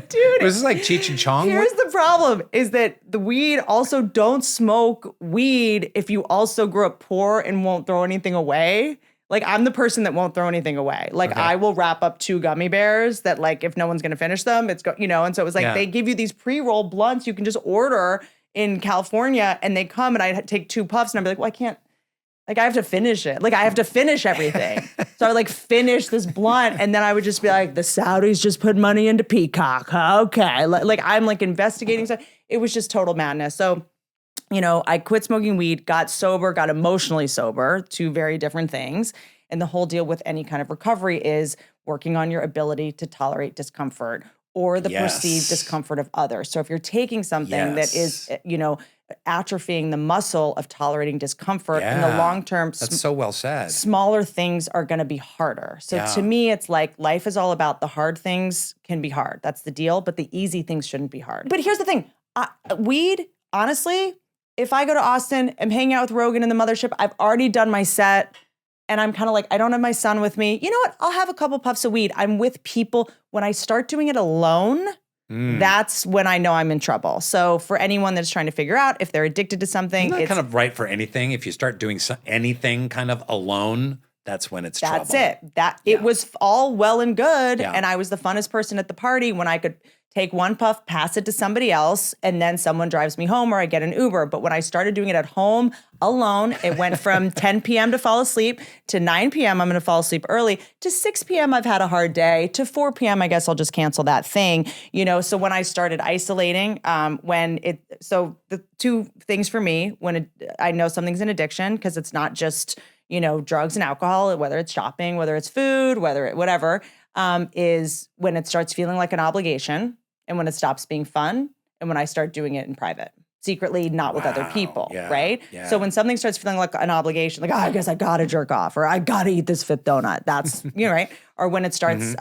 S2: Dude,
S1: was this like Cheech and Chong?
S2: Here's the problem is that the weed also don't smoke weed if you also grew up poor and won't throw anything away. Like, I'm the person that won't throw anything away. Like, I will wrap up 2 gummy bears that, like, if no one's going to finish them, and so it was like, they give you these pre-roll blunts you can just order in California, and they come and I take 2 puffs and I'm like, well, I can't. Like, I have to finish it. Like, I have to finish everything. So I would, finish this blunt, and then I would just be like, the Saudis just put money into Peacock. Okay. Like I'm, investigating stuff. It was just total madness. So, I quit smoking weed, got sober, got emotionally sober, 2 very different things. And the whole deal with any kind of recovery is working on your ability to tolerate discomfort or the perceived discomfort of others. So if you're taking something that is, atrophying the muscle of tolerating discomfort in the long term.
S1: That's so well said.
S2: Smaller things are going to be harder. So to me, it's like life is all about the hard things can be hard. That's the deal. But the easy things shouldn't be hard. But here's the thing. Weed, honestly, if I go to Austin, I'm hanging out with Rogan in the mothership, I've already done my set. And I'm kind of like, I don't have my son with me. You know what? I'll have a couple puffs of weed. I'm with people. When I start doing it alone, that's when I know I'm in trouble. So for anyone that's trying to figure out if they're addicted to something.
S1: Isn't that kind of right for anything? If you start doing anything kind of alone, that's when it's trouble.
S2: That's it. It was all well and good. And I was the funnest person at the party when I could take 1 puff, pass it to somebody else, and then someone drives me home or I get an Uber. But when I started doing it at home alone, it went from 10 p.m. to fall asleep to 9 p.m. I'm going to fall asleep early to 6 p.m. I've had a hard day to 4 p.m. I guess I'll just cancel that thing. So when I started isolating, so the 2 things for me, when I know something's an addiction, because it's not just, drugs and alcohol, whether it's shopping, whether it's food, whatever, is when it starts feeling like an obligation and when it stops being fun and when I start doing it in private, secretly, not with other people, right? Yeah. So when something starts feeling like an obligation, like, I guess I got to jerk off or I got to eat this fifth donut, that's, right? Or when it starts,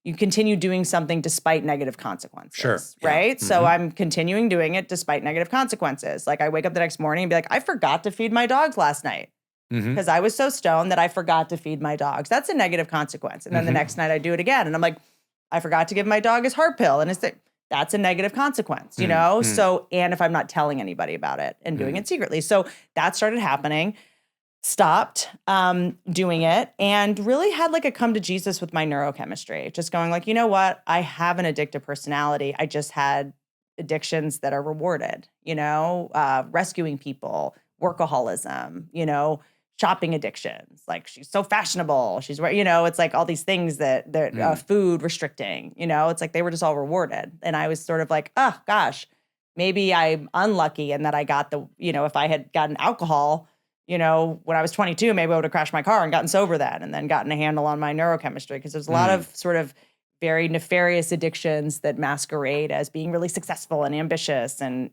S2: you continue doing something despite negative consequences, right? So I'm continuing doing it despite negative consequences. Like I wake up the next morning and be like, I forgot to feed my dogs last night. Because I was so stoned that I forgot to feed my dogs. That's a negative consequence. And then the next night I do it again. And I'm like, I forgot to give my dog his heart pill. And that's a negative consequence, So, and if I'm not telling anybody about it and doing it secretly. So that started happening, stopped doing it, and really had like a come to Jesus with my neurochemistry. Just going like, you know what? I have an addictive personality. I just had addictions that are rewarded, rescuing people, workaholism, shopping addictions, like she's so fashionable. She's, it's like all these things that food restricting, it's like they were just all rewarded. And I was sort of like, oh gosh, maybe I'm unlucky in that I got if I had gotten alcohol, when I was 22, maybe I would have crashed my car and gotten sober then and then gotten a handle on my neurochemistry. Because there's a lot of sort of very nefarious addictions that masquerade as being really successful and ambitious. And,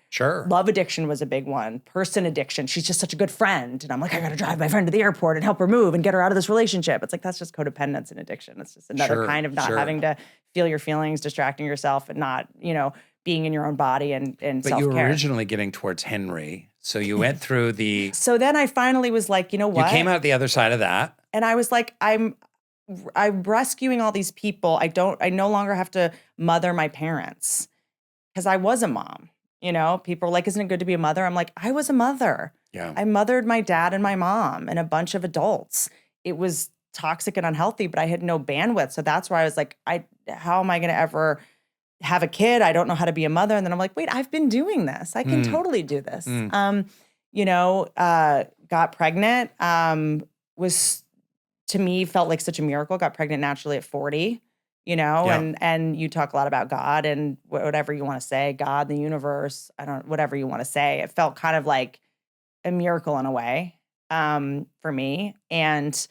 S1: Sure.
S2: Love addiction was a big one. Person addiction. She's just such a good friend. And I'm like, I got to drive my friend to the airport and help her move and get her out of this relationship. It's like, that's just codependence and addiction. It's just another kind of not having to feel your feelings, distracting yourself and not, being in your own body and
S1: But
S2: self-care.
S1: you were originally getting towards Henry. So you went through the...
S2: So then I finally was like, you know what?
S1: You came out the other side of that.
S2: And I was like, I'm rescuing all these people. I no longer have to mother my parents because I was a mom. People are like, isn't it good to be a mother? I'm like, I was a mother.
S1: Yeah.
S2: I mothered my dad and my mom and a bunch of adults. It was toxic and unhealthy, but I had no bandwidth. So that's where I was like, how am I going to ever have a kid? I don't know how to be a mother. And then I'm like, wait, I've been doing this. I can totally do this. Got pregnant, was to me felt like such a miracle. Got pregnant naturally at 40, and you talk a lot about God and whatever you want to say, God, the universe, whatever you want to say. It felt kind of like a miracle in a way for me. And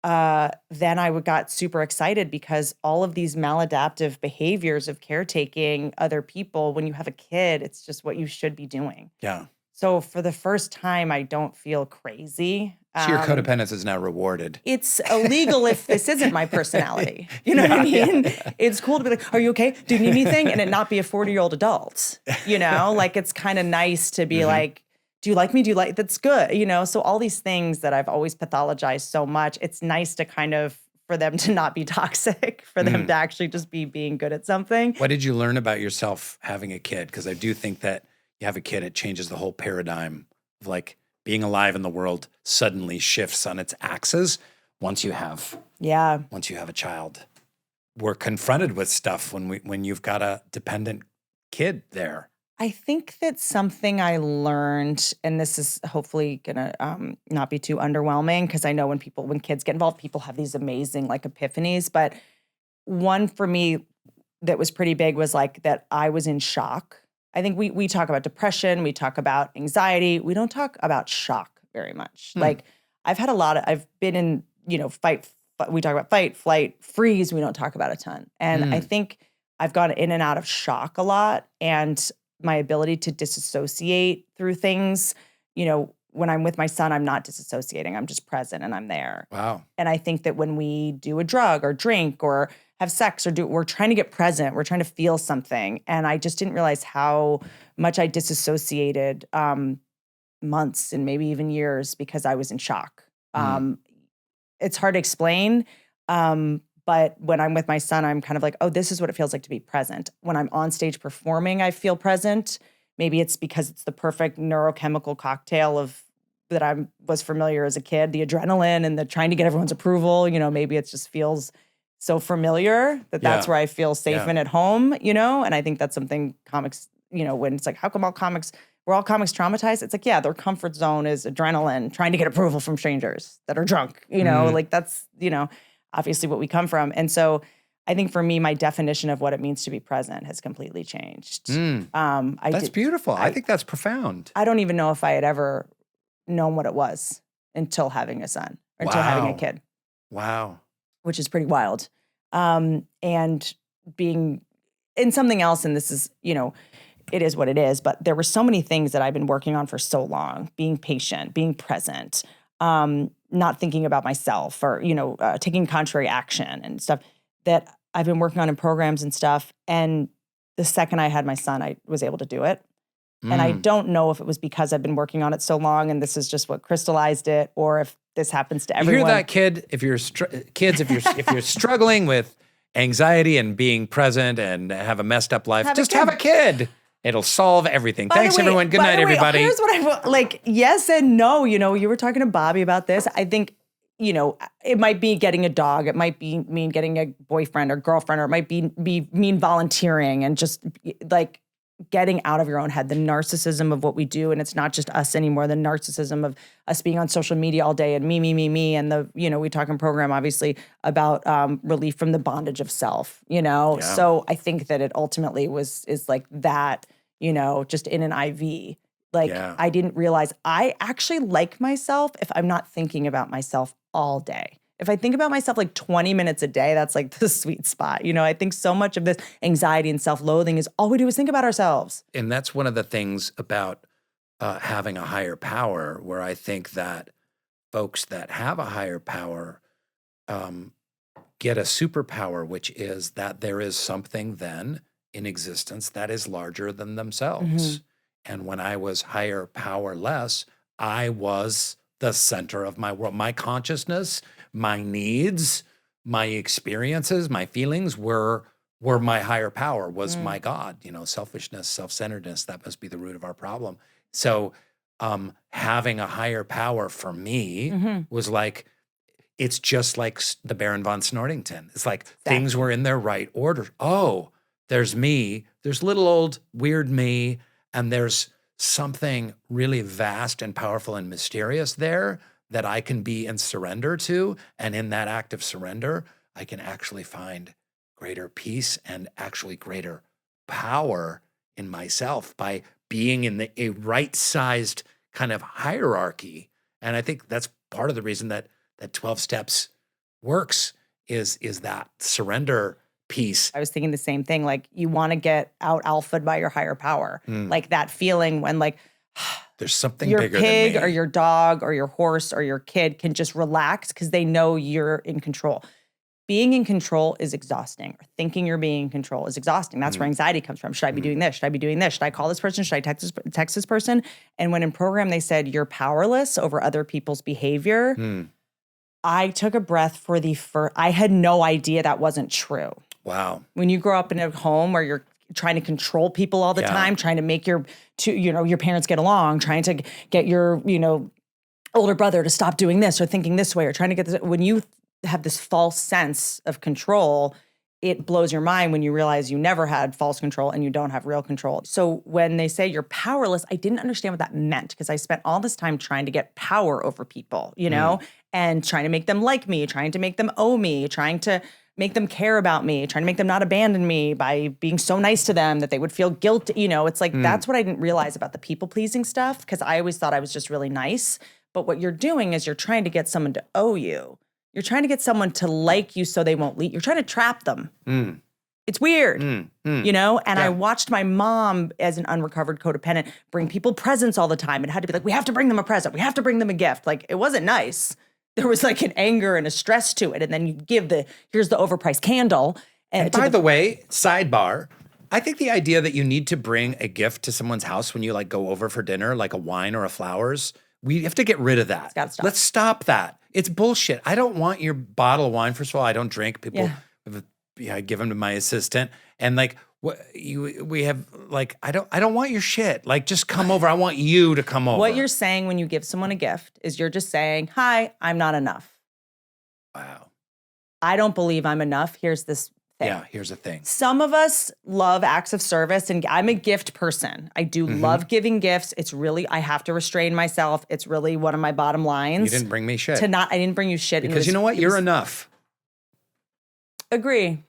S2: then I got super excited because all of these maladaptive behaviors of caretaking other people, when you have a kid, it's just what you should be doing.
S1: Yeah.
S2: So for the first time, I don't feel crazy.
S1: So your codependence is now rewarded.
S2: It's illegal if this isn't my personality. You know what I mean? Yeah. It's cool to be like, are you okay? Do you need anything? And it not be a 40-year-old adult, Like it's kind of nice to be like, do you like me? That's good. So all these things that I've always pathologized so much, it's nice to kind of, for them to not be toxic, for them to actually just be being good at something.
S1: What did you learn about yourself having a kid? Because I do think that you have a kid, it changes the whole paradigm of like being alive in the world suddenly shifts on its axis once you have a child. We're confronted with stuff when you've got a dependent kid there.
S2: I think that something I learned, and this is hopefully gonna not be too underwhelming, because I know when kids get involved, people have these amazing like epiphanies. But one for me that was pretty big was like that I was in shock. I think we talk about depression, we talk about anxiety, we don't talk about shock very much. Like I've been in, fight. We talk about fight, flight, freeze. We don't talk about a ton, and I think I've gone in and out of shock a lot, and my ability to disassociate through things, when I'm with my son, I'm not disassociating. I'm just present and I'm there.
S1: Wow.
S2: And I think that when we do a drug or drink or have sex we're trying to get present, we're trying to feel something. And I just didn't realize how much I disassociated months and maybe even years because I was in shock. It's hard to explain. But when I'm with my son, I'm kind of like, oh, this is what it feels like to be present. When I'm on stage performing, I feel present. Maybe it's because it's the perfect neurochemical cocktail of that I was familiar as a kid, the adrenaline and the trying to get everyone's approval. Maybe it just feels so familiar that's where I feel safe and at home, And I think that's something comics, when it's like, how come we're all comics traumatized? It's like, yeah, their comfort zone is adrenaline, trying to get approval from strangers that are drunk, like that's, obviously what we come from. And so I think for me, my definition of what it means to be present has completely changed.
S1: That's beautiful. I think that's profound.
S2: I don't even know if I had ever known what it was until having a son, or until having a kid.
S1: Wow.
S2: Which is pretty wild. And being in something else, and this is, it is what it is, but there were so many things that I've been working on for so long, being patient, being present, not thinking about myself or, taking contrary action and stuff that I've been working on in programs and stuff. And the second I had my son, I was able to do it. And I don't know if it was because I've been working on it so long and this is just what crystallized it, or if this happens to everyone.
S1: You hear that, kid? If you're if you're struggling with anxiety and being present and have a messed up life, just have a kid. It'll solve everything. Thanks, everyone. Good night, everybody.
S2: Here's what like, yes and no. You were talking to Bobby about this. I think, it might be getting a dog. It might be mean getting a boyfriend or girlfriend, or it might be mean volunteering and just like getting out of your own head, the narcissism of what we do. And it's not just us anymore, the narcissism of us being on social media all day and me. And we talk in program, obviously, about relief from the bondage of self, So I think that it ultimately is like that, just in an IV. Like, I didn't realize I actually like myself if I'm not thinking about myself all day. If I think about myself like 20 minutes a day, that's like the sweet spot. I think so much of this anxiety and self-loathing is all we do is think about ourselves.
S1: And that's one of the things about having a higher power, where I think that folks that have a higher power get a superpower, which is that there is something then in existence that is larger than themselves. And when I was higher powerless, I was the center of my world. My consciousness, my needs, my experiences, my feelings were my higher power, was my God. Selfishness, self-centeredness, that must be the root of our problem. So having a higher power for me was like, it's just like the Baron von Snortington. It's like things were in their right order. Oh, there's me, there's little old weird me, and there's something really vast and powerful and mysterious there that I can be and surrender to. And in that act of surrender, I can actually find greater peace and actually greater power in myself by being in a right-sized kind of hierarchy. And I think that's part of the reason that 12 Steps works is that surrender piece.
S2: I was thinking the same thing. Like, you want to get out alphaed by your higher power. Like that feeling when like
S1: there's something
S2: your
S1: bigger
S2: pig
S1: than me.
S2: Or your dog or your horse or your kid can just relax because they know you're in control. Being in control is exhausting. Or thinking you're being in control is exhausting. That's where anxiety comes from. Should I be doing this? Should I be doing this? Should I call this person? Should I text this person? And when in program they said you're powerless over other people's behavior, I took a breath for I had no idea that wasn't true.
S1: Wow.
S2: When you grow up in a home where you're trying to control people all the time, trying to make your parents get along, trying to get your, older brother to stop doing this or thinking this way or trying to get this. When you have this false sense of control, it blows your mind when you realize you never had false control and you don't have real control. So when they say you're powerless, I didn't understand what that meant because I spent all this time trying to get power over people, and trying to make them like me, trying to make them owe me, trying to make them care about me, trying to make them not abandon me by being so nice to them that they would feel guilty. It's like that's what I didn't realize about the people-pleasing stuff because I always thought I was just really nice. But what you're doing is you're trying to get someone to owe you. You're trying to get someone to like you so they won't leave. You're trying to trap them. It's weird, And I watched my mom as an unrecovered codependent bring people presents all the time. It had to be like, we have to bring them a present. We have to bring them a gift. Like, it wasn't nice. There was like an anger and a stress to it. And then you give here's the overpriced candle.
S1: And by the way, sidebar, I think the idea that you need to bring a gift to someone's house when you like go over for dinner, like a wine or a flowers, we have to get rid of that.
S2: It's gotta stop.
S1: Let's stop that. It's bullshit. I don't want your bottle of wine. First of all, I don't drink. People, I give them to my assistant. And like, we have like, I don't want your shit. Like, just come over. I want you to come over.
S2: What you're saying when you give someone a gift is you're just saying, hi, I'm not enough.
S1: Wow.
S2: I don't believe I'm enough. Here's this thing.
S1: Yeah, here's the thing.
S2: Some of us love acts of service, and I'm a gift person. I do love giving gifts. It's really, I have to restrain myself. It's really one of my bottom lines.
S1: You didn't bring me shit.
S2: I didn't bring you shit.
S1: Because you know what? You're enough.
S2: Agree.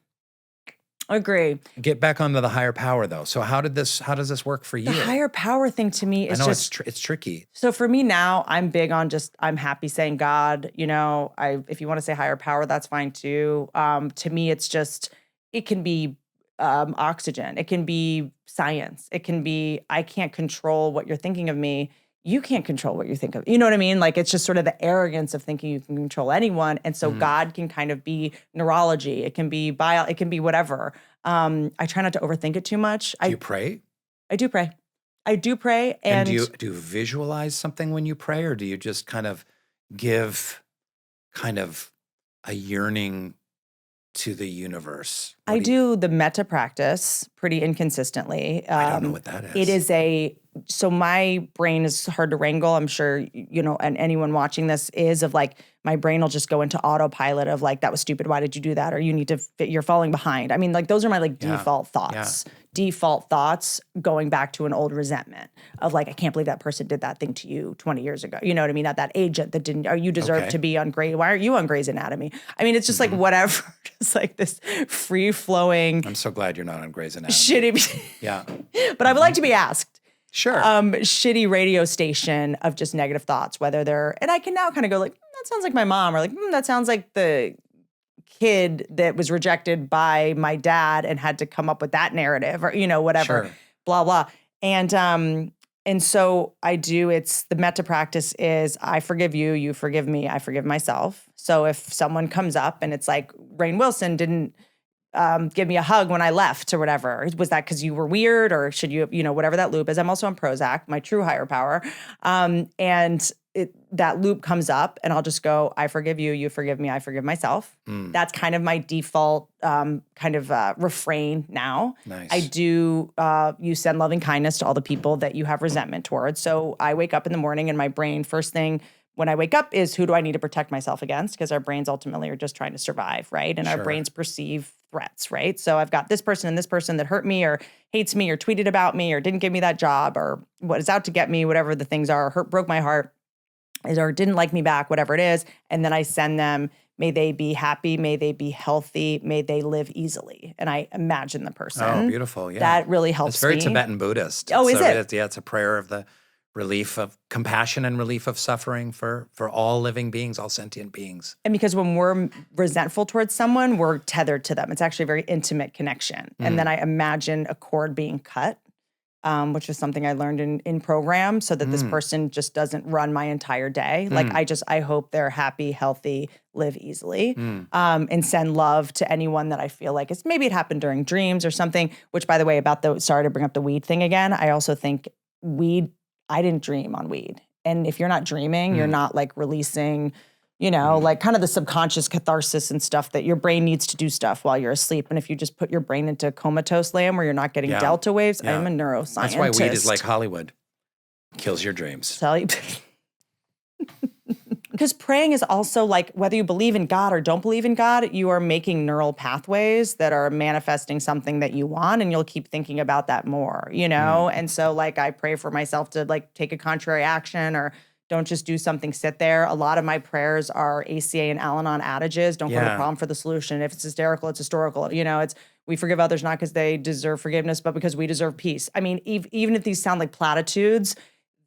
S1: Get back onto the higher power though. So how does this work for you?
S2: The higher power thing to me is
S1: it's tricky.
S2: So for me now, I'm big on I'm happy saying God, if you want to say higher power, that's fine too. To me, it can be oxygen. It can be science. It can be, I can't control what you're thinking of me. You can't control what you think of. You know what I mean? Like, it's just sort of the arrogance of thinking you can control anyone. And so God can kind of be neurology. It can be it can be whatever. I try not to overthink it too much.
S1: Do you pray?
S2: I do pray. And
S1: do you visualize something when you pray, or do you just kind of give kind of a yearning to the universe?
S2: I do the metta practice pretty inconsistently.
S1: I don't know what that is.
S2: It is so my brain is hard to wrangle. I'm sure, and anyone watching this is of like, my brain will just go into autopilot of like, that was stupid. Why did you do that? Or you need to you're falling behind. I mean, like those are my like default thoughts. Default thoughts going back to an old resentment of like, I can't believe that person did that thing to you 20 years ago. You know what I mean? That agent that didn't, or you deserve to be on Grey. Why aren't you on Grey's Anatomy? I mean, it's just like whatever, just like this free flowing.
S1: I'm so glad you're not on Grey's Anatomy.
S2: Shitty.
S1: Yeah.
S2: But I would like to be asked.
S1: Sure.
S2: Shitty radio station of just negative thoughts, whether they're, and I can now kind of go like, that sounds like my mom, or like, that sounds like the kid that was rejected by my dad and had to come up with that narrative, or, whatever, blah, blah. And so I do, it's the metta practice is I forgive you, you forgive me, I forgive myself. So if someone comes up and it's like, Rainn Wilson didn't give me a hug when I left or whatever. Was that because you were weird, or should you, whatever that loop is. I'm also on Prozac, my true higher power. And that loop comes up and I'll just go, I forgive you, you forgive me, I forgive myself. That's kind of my default refrain now.
S1: Nice.
S2: I do, you send loving kindness to all the people that you have resentment towards. So I wake up in the morning and my brain, first thing when I wake up is, who do I need to protect myself against? Because our brains ultimately are just trying to survive, right? And our brains perceive threats, right? So I've got this person and this person that hurt me or hates me or tweeted about me or didn't give me that job or what is out to get me, whatever the things are, broke my heart, or didn't like me back, whatever it is. And then I send them, may they be happy, may they be healthy, may they live easily. And I imagine the person.
S1: Oh, beautiful. Yeah.
S2: That really helps
S1: It's very
S2: me.
S1: Tibetan Buddhist.
S2: Oh, is it?
S1: It's a prayer of the relief of compassion and relief of suffering for all living beings, all sentient beings.
S2: And because when we're resentful towards someone, we're tethered to them. It's actually a very intimate connection. And then I imagine a cord being cut, which is something I learned in program, so that this person just doesn't run my entire day. Like I hope they're happy, healthy, live easily, and send love to anyone that I feel like maybe it happened during dreams or something, which by the way, sorry to bring up the weed thing again. I also think I didn't dream on weed. And if you're not dreaming, you're not like releasing, like kind of the subconscious catharsis and stuff that your brain needs to do stuff while you're asleep. And if you just put your brain into comatose land where you're not getting delta waves, I'm a neuroscientist.
S1: That's why weed is like Hollywood. Kills your dreams.
S2: Tell you. Because praying is also like, whether you believe in God or don't believe in God, you are making neural pathways that are manifesting something that you want, and you'll keep thinking about that more, And so like I pray for myself to like take a contrary action, or don't just do something, sit there. A lot of my prayers are ACA and Al-Anon adages. Don't go to the problem for the solution. If it's hysterical, it's historical. It's we forgive others not because they deserve forgiveness, but because we deserve peace. I mean, even if these sound like platitudes,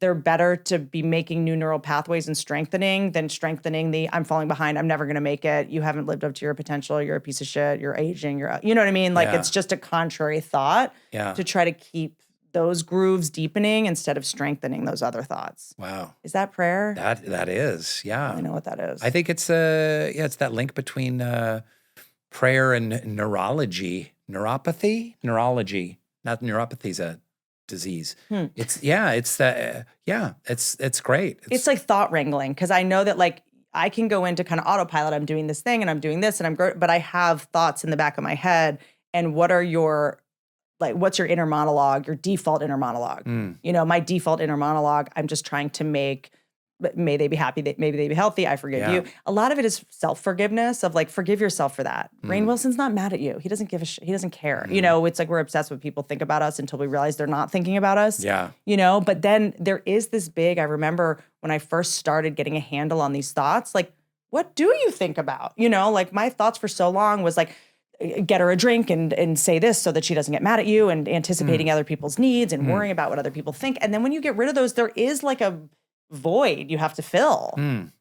S2: they're better to be making new neural pathways and strengthening than strengthening the I'm falling behind, I'm never going to make it, you haven't lived up to your potential, you're a piece of shit, you're aging, you know what I mean? Like it's just a contrary thought to try to keep those grooves deepening instead of strengthening those other thoughts.
S1: Wow.
S2: Is that prayer?
S1: That is, yeah.
S2: I know what that is.
S1: I think it's it's that link between prayer and neurology. Neurology. Not neuropathy's a disease. It's great.
S2: It's like thought wrangling, because I know that like I can go into kind of autopilot. I'm doing this thing and I'm doing this and but I have thoughts in the back of my head. And what's your inner monologue, your default inner monologue? My default inner monologue, I'm just trying to make, may they be happy, maybe they be healthy, I forgive you. A lot of it is self-forgiveness of like, forgive yourself for that. Rainn Wilson's not mad at you. He doesn't give a shit. He doesn't care. It's like we're obsessed with people think about us until we realize they're not thinking about us. But then there is this I remember when I first started getting a handle on these thoughts, like, what do you think about? Like my thoughts for so long was like, get her a drink and say this so that she doesn't get mad at you, and anticipating other people's needs and worrying about what other people think. And then when you get rid of those, there is like a void you have to fill, and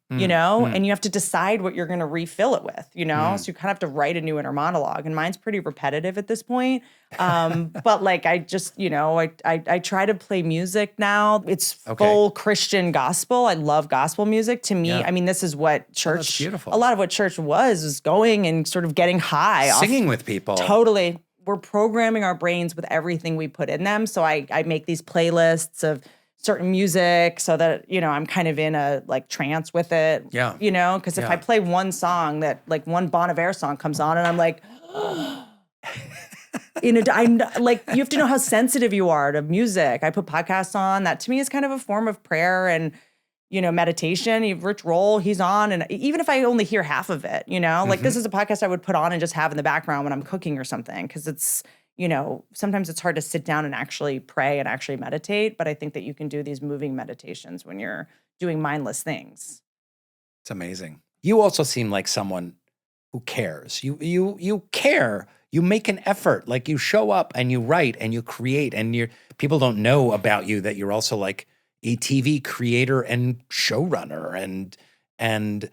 S2: you have to decide what you're going to refill it with, so you kind of have to write a new inner monologue, and mine's pretty repetitive at this point. But like, I just, I try to play music now. It's full Christian gospel. I love gospel music. To me, I mean, this is what church, a lot of what church was going and sort of getting high.
S1: Singing with people.
S2: Totally. We're programming our brains with everything we put in them. So I make these playlists of certain music so that, I'm kind of in a like trance with it. Because if I play one song that like one Bon Iver song comes on and I'm like, I'm like, you have to know how sensitive you are to music. I put podcasts on. That to me is kind of a form of prayer and, meditation. You have Rich Roll, he's on. And even if I only hear half of it, like this is a podcast I would put on and just have in the background when I'm cooking or something. Cause it's, sometimes it's hard to sit down and actually pray and actually meditate. But I think that you can do these moving meditations when you're doing mindless things.
S1: It's amazing. You also seem like someone who cares. You care. You make an effort. Like you show up and you write and you create, and people don't know about you that you're also like a TV creator and showrunner and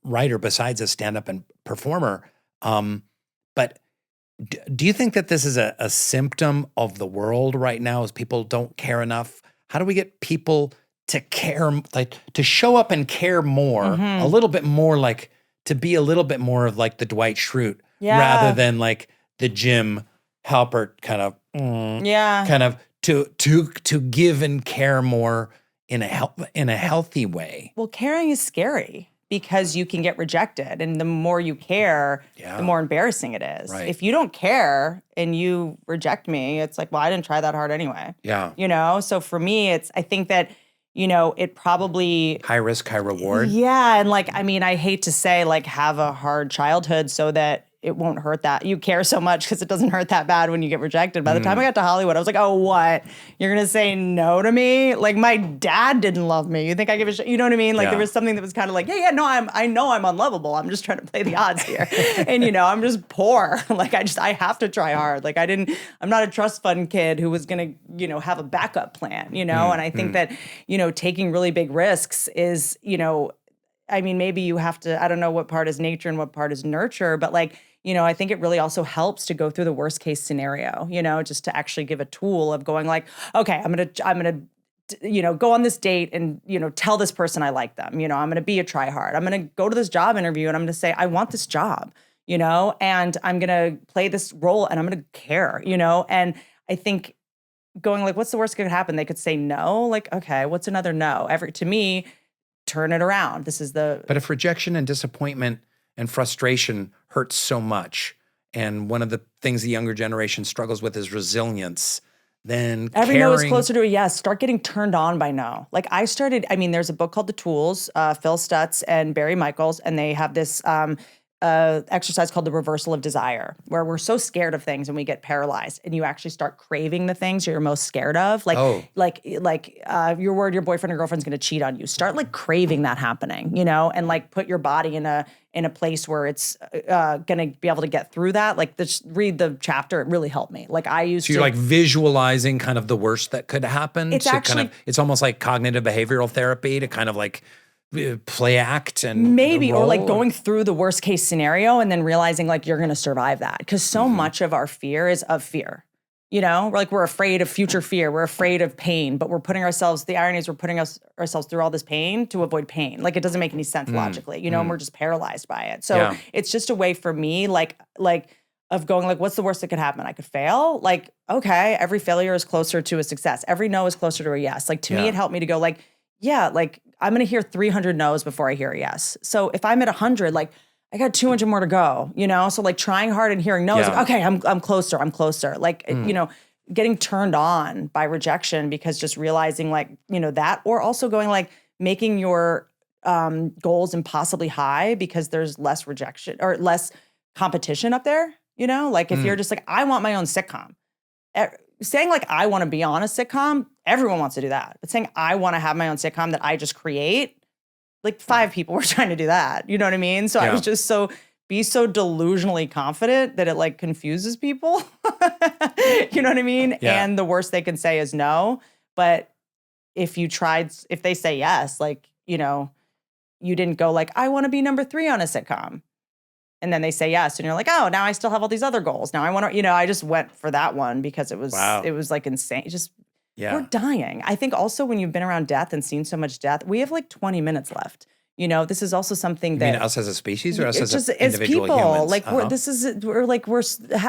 S1: writer besides a stand-up and performer. But do you think that this is a symptom of the world right now, as people don't care enough? How do we get people to care, like to show up and care more, a little bit more, like to be a little bit more of like the Dwight Schrute rather than like the Jim Halpert kind of, kind of to give and care more in a healthy way?
S2: Well, caring is scary because you can get rejected, and the more you care, the more embarrassing it is.
S1: Right.
S2: If you don't care and you reject me, it's like, well, I didn't try that hard anyway.
S1: Yeah.
S2: So for me, I think that, it probably
S1: high risk, high reward.
S2: Yeah. And like, I mean, I hate to say like have a hard childhood so that it won't hurt that. You care so much because it doesn't hurt that bad when you get rejected. By the time I got to Hollywood, I was like, oh, what? You're going to say no to me? Like my dad didn't love me. You think I give a shit? You know what I mean? Like there was something that was kind of like, no, I know I'm unlovable. I'm just trying to play the odds here. And, I'm just poor. Like I have to try hard. Like I'm not a trust fund kid who was going to, have a backup plan, and I think that, taking really big risks is, I mean, maybe you have to, I don't know what part is nature and what part is nurture, but like, I think it really also helps to go through the worst case scenario, just to actually give a tool of going like, okay, I'm going to, go on this date and, tell this person I like them. I'm going to be a try hard. I'm going to go to this job interview and I'm going to say, I want this job, and I'm going to play this role and I'm going to care, and I think going like, what's the worst that could happen? They could say no. Like, okay, what's another no? To me, turn it around.
S1: But if rejection and disappointment and frustration hurts so much, and one of the things the younger generation struggles with is resilience, then
S2: every no is closer to a yes. Start getting turned on by no. Like there's a book called The Tools, Phil Stutz and Barry Michaels, and they have this exercise called the reversal of desire, where we're so scared of things and we get paralyzed, and you actually start craving the things you're most scared of. Like you're worried your boyfriend or girlfriend's going to cheat on you. Start like craving that happening, and like put your body in a place where it's going to be able to get through that. Like read the chapter. It really helped me. Like
S1: you're like visualizing kind of the worst that could happen. It's almost like cognitive behavioral therapy to kind of like play act and
S2: maybe, or like going through the worst case scenario and then realizing like you're going to survive that. Because so much of our fear is of fear, we're afraid of future fear. We're afraid of pain, but the irony is we're putting ourselves through all this pain to avoid pain. Like it doesn't make any sense logically, and we're just paralyzed by it. So it's just a way for me, like of going like, what's the worst that could happen? I could fail. Like, okay, every failure is closer to a success. Every no is closer to a yes. Like to me, it helped me to go like, like I'm going to hear 300 no's before I hear a yes. So if I'm at 100, like I got 200 more to go, So like trying hard and hearing no is like, okay, I'm closer. Like, getting turned on by rejection, because just realizing like, that, or also going like making your goals impossibly high because there's less rejection or less competition up there, like if you're just like, I want my own sitcom. Saying like, I want to be on a sitcom, everyone wants to do that. But saying I want to have my own sitcom that I just create, like 5 people were trying to do that. You know what I mean? So I was just be so delusionally confident that it like confuses people. You know what I mean?
S1: Yeah.
S2: And the worst they can say is no. But if they say yes, like, you didn't go like, I want to be number 3 on a sitcom. And then they say yes, and you're like, oh, now I still have all these other goals. Now I want to, I just went for that one because it was like insane. We're dying. I think also when you've been around death and seen so much death, we have like 20 minutes left. This is also something that.
S1: You mean us as a species or us as
S2: people?
S1: individual humans?
S2: Like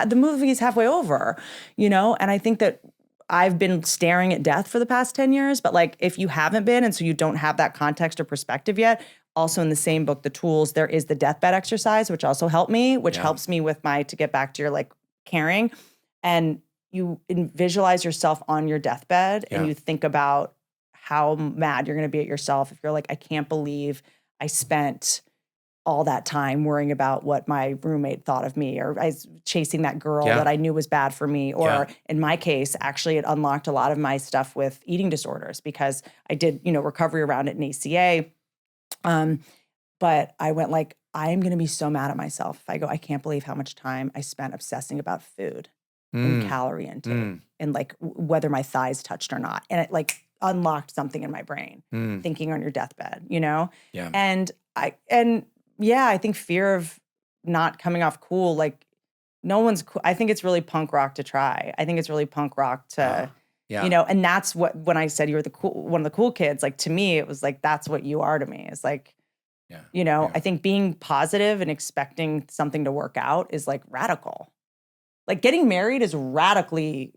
S2: the movie is halfway over, and I think that I've been staring at death for the past 10 years, but like if you haven't been, and so you don't have that context or perspective yet, also in the same book, The Tools, there is the deathbed exercise, which also helped me, which helps me with to get back to your like caring. and you visualize yourself on your deathbed and you think about how mad you're going to be at yourself if you're like, I can't believe I spent all that time worrying about what my roommate thought of me, or I was chasing that girl that I knew was bad for me. Or in my case, actually it unlocked a lot of my stuff with eating disorders because I did, recovery around it in ACA. But I went like, I'm going to be so mad at myself if I go, I can't believe how much time I spent obsessing about food and calorie intake and like whether my thighs touched or not. And it like unlocked something in my brain, thinking on your deathbed, Yeah. And I think fear of not coming off cool, like no one's cool. I think it's really punk rock to try. I think it's really punk rock to, and that's when I said you were one of the cool kids, like to me, it was like, that's what you are to me. It's like, I think being positive and expecting something to work out is like radical. Like getting married is radically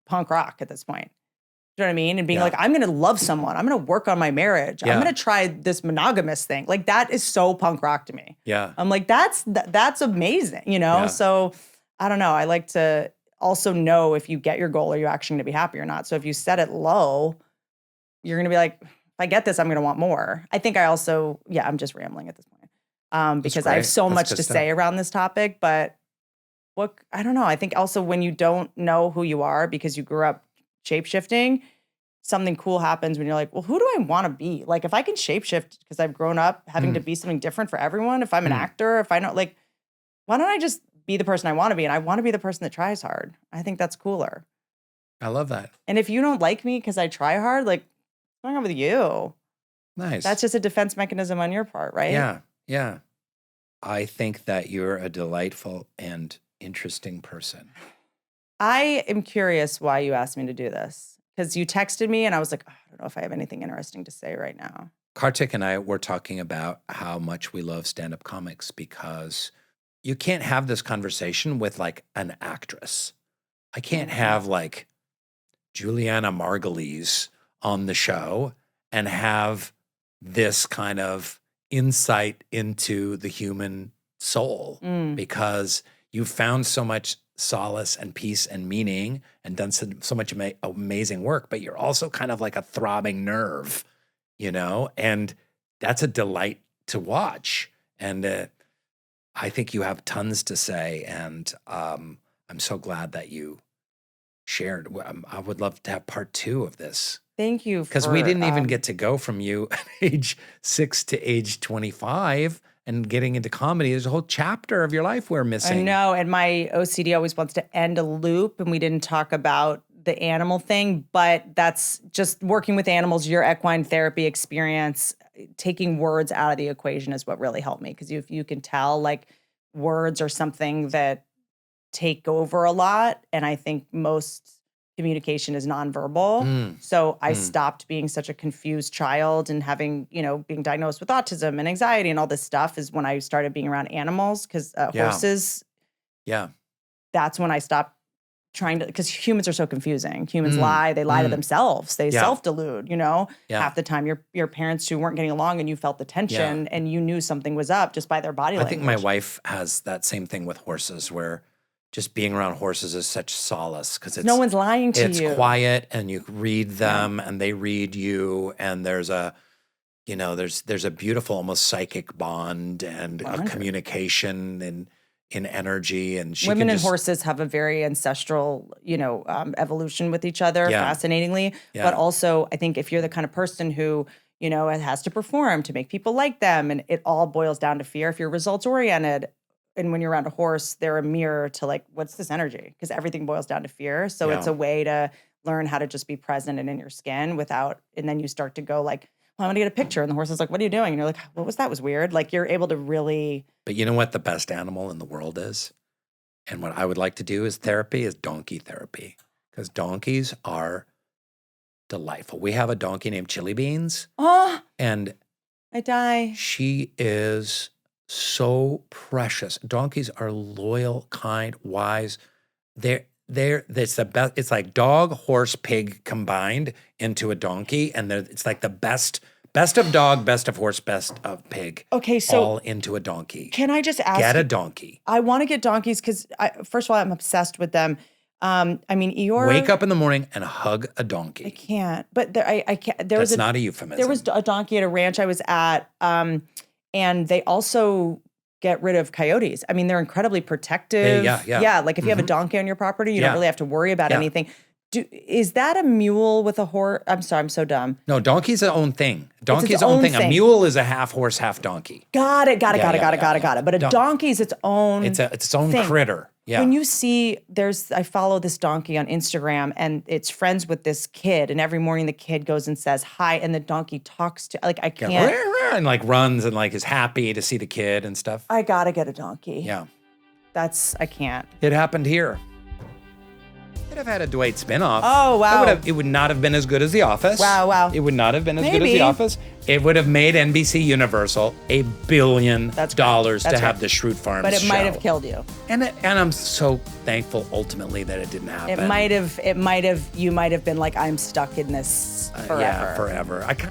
S2: punk rock at this point. You know what I mean? And being like, I'm going to love someone. I'm going to work on my marriage. I'm going to try this monogamous thing. Like that is so punk rock to me.
S1: Yeah.
S2: I'm like, that's amazing, So I don't know. I like to also know if you get your goal, are you actually going to be happy or not? So if you set it low, you're going to be like, if I get this, I'm going to want more. I think I also, I'm just rambling at this point because I have so much to say around this topic, but I don't know. I think also when you don't know who you are because you grew up shape-shifting, something cool happens when you're like, well, who do I want to be? Like if I can shape-shift because I've grown up having to be something different for everyone, if I'm an actor, if I know, like, why don't I just be the person I want to be? And I want to be the person that tries hard. I think that's cooler.
S1: I love that.
S2: And if you don't like me because I try hard, like, what's going on with you?
S1: Nice.
S2: That's just a defense mechanism on your part, right?
S1: Yeah. Yeah. I think that you're a delightful and interesting person.
S2: I am curious why you asked me to do this. Because you texted me and I was like, I don't know if I have anything interesting to say right now.
S1: Kartik and I were talking about how much we love stand-up comics because you can't have this conversation with like an actress. I can't have like Juliana Margulies on the show and have this kind of insight into the human soul because you've found so much solace and peace and meaning and done so much amazing work, but you're also kind of like a throbbing nerve, and that's a delight to watch. And I think you have tons to say, and I'm so glad that you shared. I would love to have part 2 of this.
S2: Thank you.
S1: Because we didn't even get to go from you at age 6 to age 25 and getting into comedy. There's a whole chapter of your life we're missing.
S2: I know, and my OCD always wants to end a loop, and we didn't talk about the animal thing, but that's just working with animals, your equine therapy experience, taking words out of the equation is what really helped me. Because if you can tell, like, words are something that take over a lot, and I think most communication is nonverbal. So I stopped being such a confused child and having, being diagnosed with autism and anxiety and all this stuff is when I started being around animals because horses.
S1: Yeah.
S2: That's when I stopped trying to, because humans are so confusing. Humans lie. They lie to themselves. They self-delude, half the time. Your parents who weren't getting along and you felt the tension and you knew something was up just by their body language.
S1: I think my wife has that same thing with horses where just being around horses is such solace because
S2: no one's lying to you.
S1: It's quiet and you read them and they read you and there's a beautiful almost psychic bond and a communication and in energy. And
S2: women and horses have a very ancestral, evolution with each other, fascinatingly. Yeah. But also, I think if you're the kind of person who, has to perform to make people like them, and it all boils down to fear. If you're results oriented. And when you're around a horse, they're a mirror to like, what's this energy? Because everything boils down to fear. So it's a way to learn how to just be present and in your skin and then you start to go like, well, I want to get a picture. And the horse is like, what are you doing? And you're like, what was that? Was weird. Like you're able to really.
S1: But you know what the best animal in the world is? And what I would like to do is donkey therapy. Because donkeys are delightful. We have a donkey named Chili Beans.
S2: Oh.
S1: And
S2: I die.
S1: She is so precious. Donkeys are loyal, kind, wise. It's the best. It's like dog, horse, pig combined into a donkey, and it's like the best of dog, best of horse, best of pig.
S2: Okay, so
S1: all into a donkey.
S2: Can I just ask?
S1: Get a donkey.
S2: I want to get donkeys because first of all, I'm obsessed with them. I mean, Eeyore.
S1: Wake up in the morning and hug a
S2: I
S1: donkey.
S2: can't. But I can't.
S1: That's not a euphemism.
S2: There was a donkey at a ranch I was at, and they also get rid of coyotes. I mean, they're incredibly protective.
S1: Yeah.
S2: Yeah, like if you have a donkey on your property, you don't really have to worry about anything. Is that a mule with a horse? I'm sorry, I'm so dumb.
S1: No, donkey's its own thing. Donkey's own thing. A mule is a half horse, half donkey.
S2: Got it. But a donkey's its own.
S1: It's its own
S2: thing.
S1: critter. Yeah.
S2: When you see, I follow this donkey on Instagram, and it's friends with this kid, and every morning the kid goes and says hi, and the donkey talks to, like, I can't.
S1: And like runs and like is happy to see the kid and stuff.
S2: I gotta get a donkey.
S1: Yeah.
S2: I can't.
S1: It happened here. It'd have had a Dwight spinoff.
S2: Oh, wow.
S1: It would not have been as good as The Office.
S2: Wow.
S1: It would not have been as good as The Office. It would have made NBC Universal $1 billion to have the Schrute Farms
S2: But it
S1: show.
S2: might have killed you.
S1: And I'm so thankful ultimately that it didn't happen.
S2: You might have been like, I'm stuck in this forever.
S1: Yeah, forever.